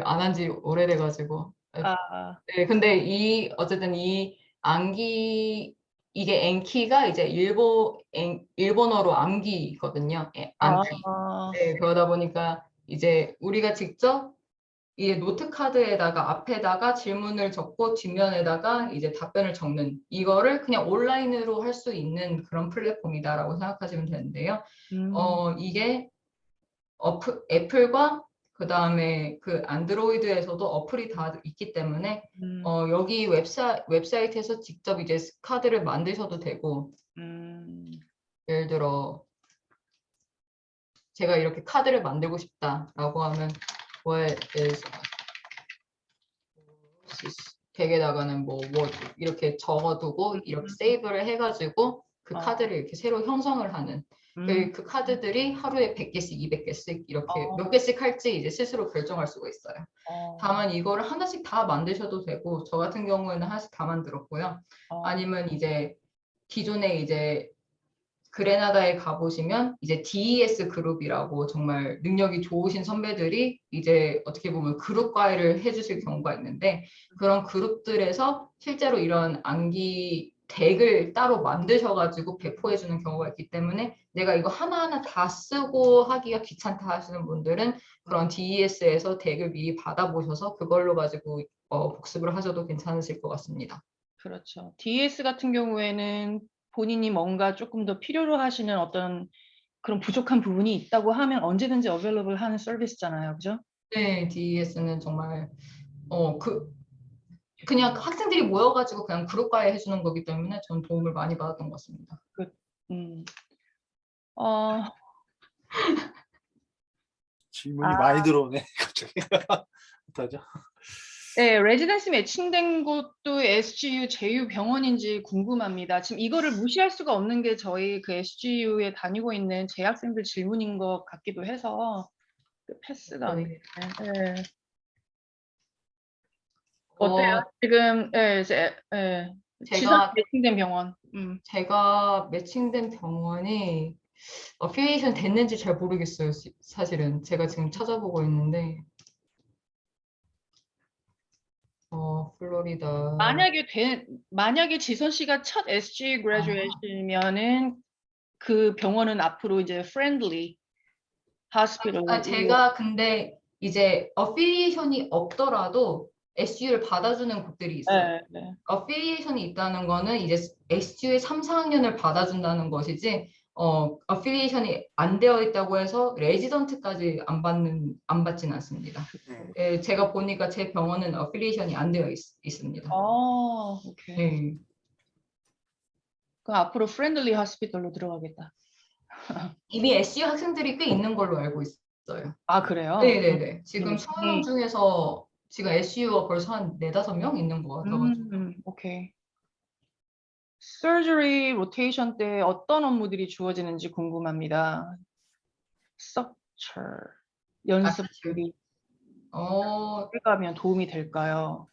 안 한 지 오래돼가지고. 네, 근데 어쨌든 이 암기 이게 엔키가 이제 일본어로 암기거든요. 암키. 네, 그러다 보니까 이제 우리가 직접 이 노트 카드에다가 앞에다가 질문을 적고 뒷면에다가 이제 답변을 적는 이거를 그냥 온라인으로 할 수 있는 그런 플랫폼이다라고 생각하시면 되는데요. 이게 애플과 그다음에 그 안드로이드에서도 어플이 다 있기 때문에 여기 웹사이트에서 직접 이제 카드를 만드셔도 되고 예를 들어 제가 이렇게 카드를 만들고 싶다라고 하면 덱에다가는 뭐 이렇게 적어두고 이렇게 세이브를 해가지고 그 카드를 이렇게 새로 형성을 하는 그 카드들이 하루에 100개씩, 200개씩 이렇게 몇 개씩 할지 이제 스스로 결정할 수가 있어요. 다만 이거를 하나씩 다 만드셔도 되고 저 같은 경우에는 하나씩 다 만들었고요. 아니면 이제 기존에 이제 그레나다에 가보시면 이제 DES 그룹이라고 정말 능력이 좋으신 선배들이 이제 어떻게 보면 그룹 과외를 해주실 경우가 있는데 그런 그룹들에서 실제로 이런 암기 덱을 따로 만드셔가지고 배포해주는 경우가 있기 때문에 내가 이거 하나하나 다 쓰고 하기가 귀찮다 하시는 분들은 그런 DES에서 덱을 미리 받아보셔서 그걸로 가지고 복습을 하셔도 괜찮으실 것 같습니다. 그렇죠. DS 같은 경우에는 본인이 뭔가 조금 더 필요로 하시는 어떤 그런 부족한 부분이 있다고 하면 언제든지 available 하는 서비스잖아요. 그죠? 네, DES는 정말 그냥 학생들이 모여가지고 그냥 그룹 과외 해주는 거기 때문에 전 도움을 많이 받았던 것 같습니다. 질문이 많이 들어오네 갑자기. 어떡하죠? 네, 레지던시 매칭된 곳도 SGU 제휴 병원인지 궁금합니다. 지금 이거를 무시할 수가 없는 게 저희 그 SGU에 다니고 있는 재학생들 질문인 것 같기도 해서 패스가 안 되네. 네. 어때요? 지금 지선 제가 매칭된 병원. 제가 매칭된 병원이 어필리에이션 됐는지 잘 모르겠어요. 사실은 제가 지금 찾아보고 있는데 플로리다. 만약에 지선 씨가 첫 SG 그레듀에이션이면은 그 병원은 앞으로 이제 프렌들리 하스피털. 제가 근데 이제 어필리에이션이 없더라도 SGU를 받아주는 곳들이 있어요. 네. 어필리에이션이 있다는 거는 이제 SGU의 3, 4학년을 받아준다는 것이지 어필리에이션이 안 되어 있다고 해서 레지던트까지 안 받진 않습니다. 제가 보니까 제 병원은 어필리에이션이 안 되어 있습니다. 오케이. 네. 그럼 앞으로 프렌들리 하스피털로 들어가겠다. 이미 SGU 학생들이 꽤 있는 걸로 알고 있어요. 아, 그래요? 네네네. 지금 20명 중에서 지금 SGU가 벌써 한 4-5명 있는 것 같아가지고. 오케이. 서저리 로테이션 때 어떤 업무들이 주어지는지 궁금합니다. 스트럭처 연습들이 가면 도움이 될까요?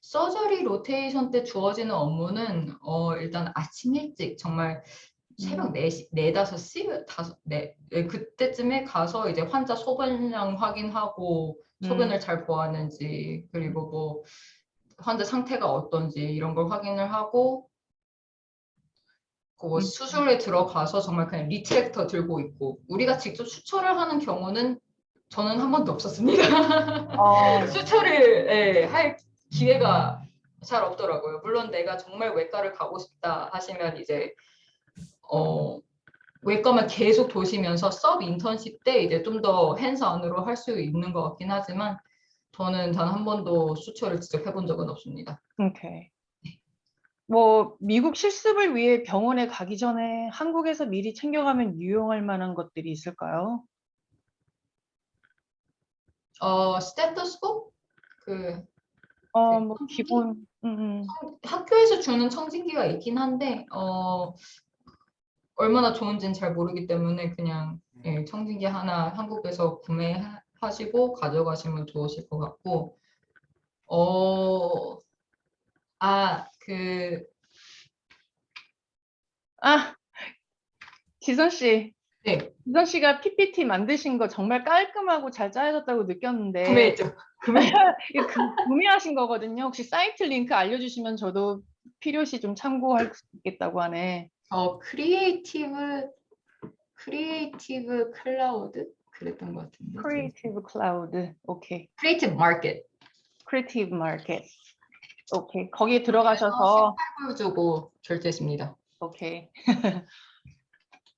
서저리 로테이션 때 주어지는 업무는 일단 아침 일찍 정말 새벽 4시, 4, 5시, 그때쯤에 가서 이제 환자 소변량 확인하고 소변을 잘 보았는지 그리고 뭐 환자 상태가 어떤지 이런 걸 확인을 하고 그 수술에 들어가서 정말 그냥 리트랙터 들고 있고 우리가 직접 수처를 하는 경우는 저는 한 번도 없었습니다. 수처를 할 기회가 잘 없더라고요. 물론 내가 정말 외과를 가고 싶다 하시면 이제 외과만 계속 도시면서 서브 인턴십 때 이제 좀 더 핸즈온으로 할 수 있는 것 같긴 하지만 저는 단 한 번도 수처를 직접 해본 적은 없습니다. 오케이. 뭐 미국 실습을 위해 병원에 가기 전에 한국에서 미리 챙겨가면 유용할 만한 것들이 있을까요? 스테토스코프? 뭐 기본 학교에서 주는 청진기가 있긴 한데 얼마나 좋은지는 잘 모르기 때문에 그냥 청진기 하나 한국에서 구매하시고 가져가시면 좋으실 것 같고 지선 씨. 네. 지선 씨가 PPT 만드신 거 정말 깔끔하고 잘 짜여졌다고 느꼈는데. 구매했죠. 구매하신 거거든요. 혹시 사이트 링크 알려주시면 저도 필요시 좀 참고할 수 있겠다고 하네. 크리에이티브 클라우드 그랬던 것 같은데. 크리에이티브 클라우드. 오케이. 크리에이티브 마켓. 크리에이티브 마켓. 오케이. 거기에 들어가셔서 18불 주고 결제했습니다. 오케이.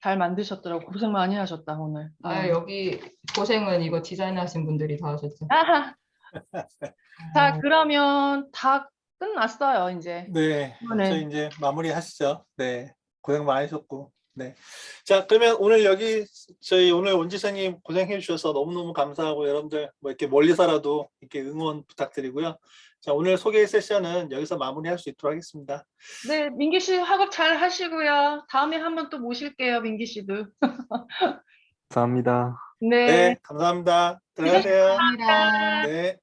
잘 만드셨더라고. 고생 많이 하셨다 오늘. 여기 고생은 이거 디자인하신 분들이 다 하셨죠. 자, 그러면 다 끝났어요, 이제. 네. 저희 이제 마무리하시죠. 네. 고생 많으셨고. 네. 자, 그러면 오늘 저희 오늘 원지사님 고생해 주셔서 너무너무 감사하고 여러분들 뭐 이렇게 멀리서라도 이렇게 응원 부탁드리고요. 자, 오늘 소개 세션은 여기서 마무리할 수 있도록 하겠습니다. 네, 민기 씨 학업 잘 하시고요. 다음에 한번 또 모실게요, 민기 씨도. 감사합니다. 네. 네, 감사합니다. 들어가세요. 감사합니다. 네.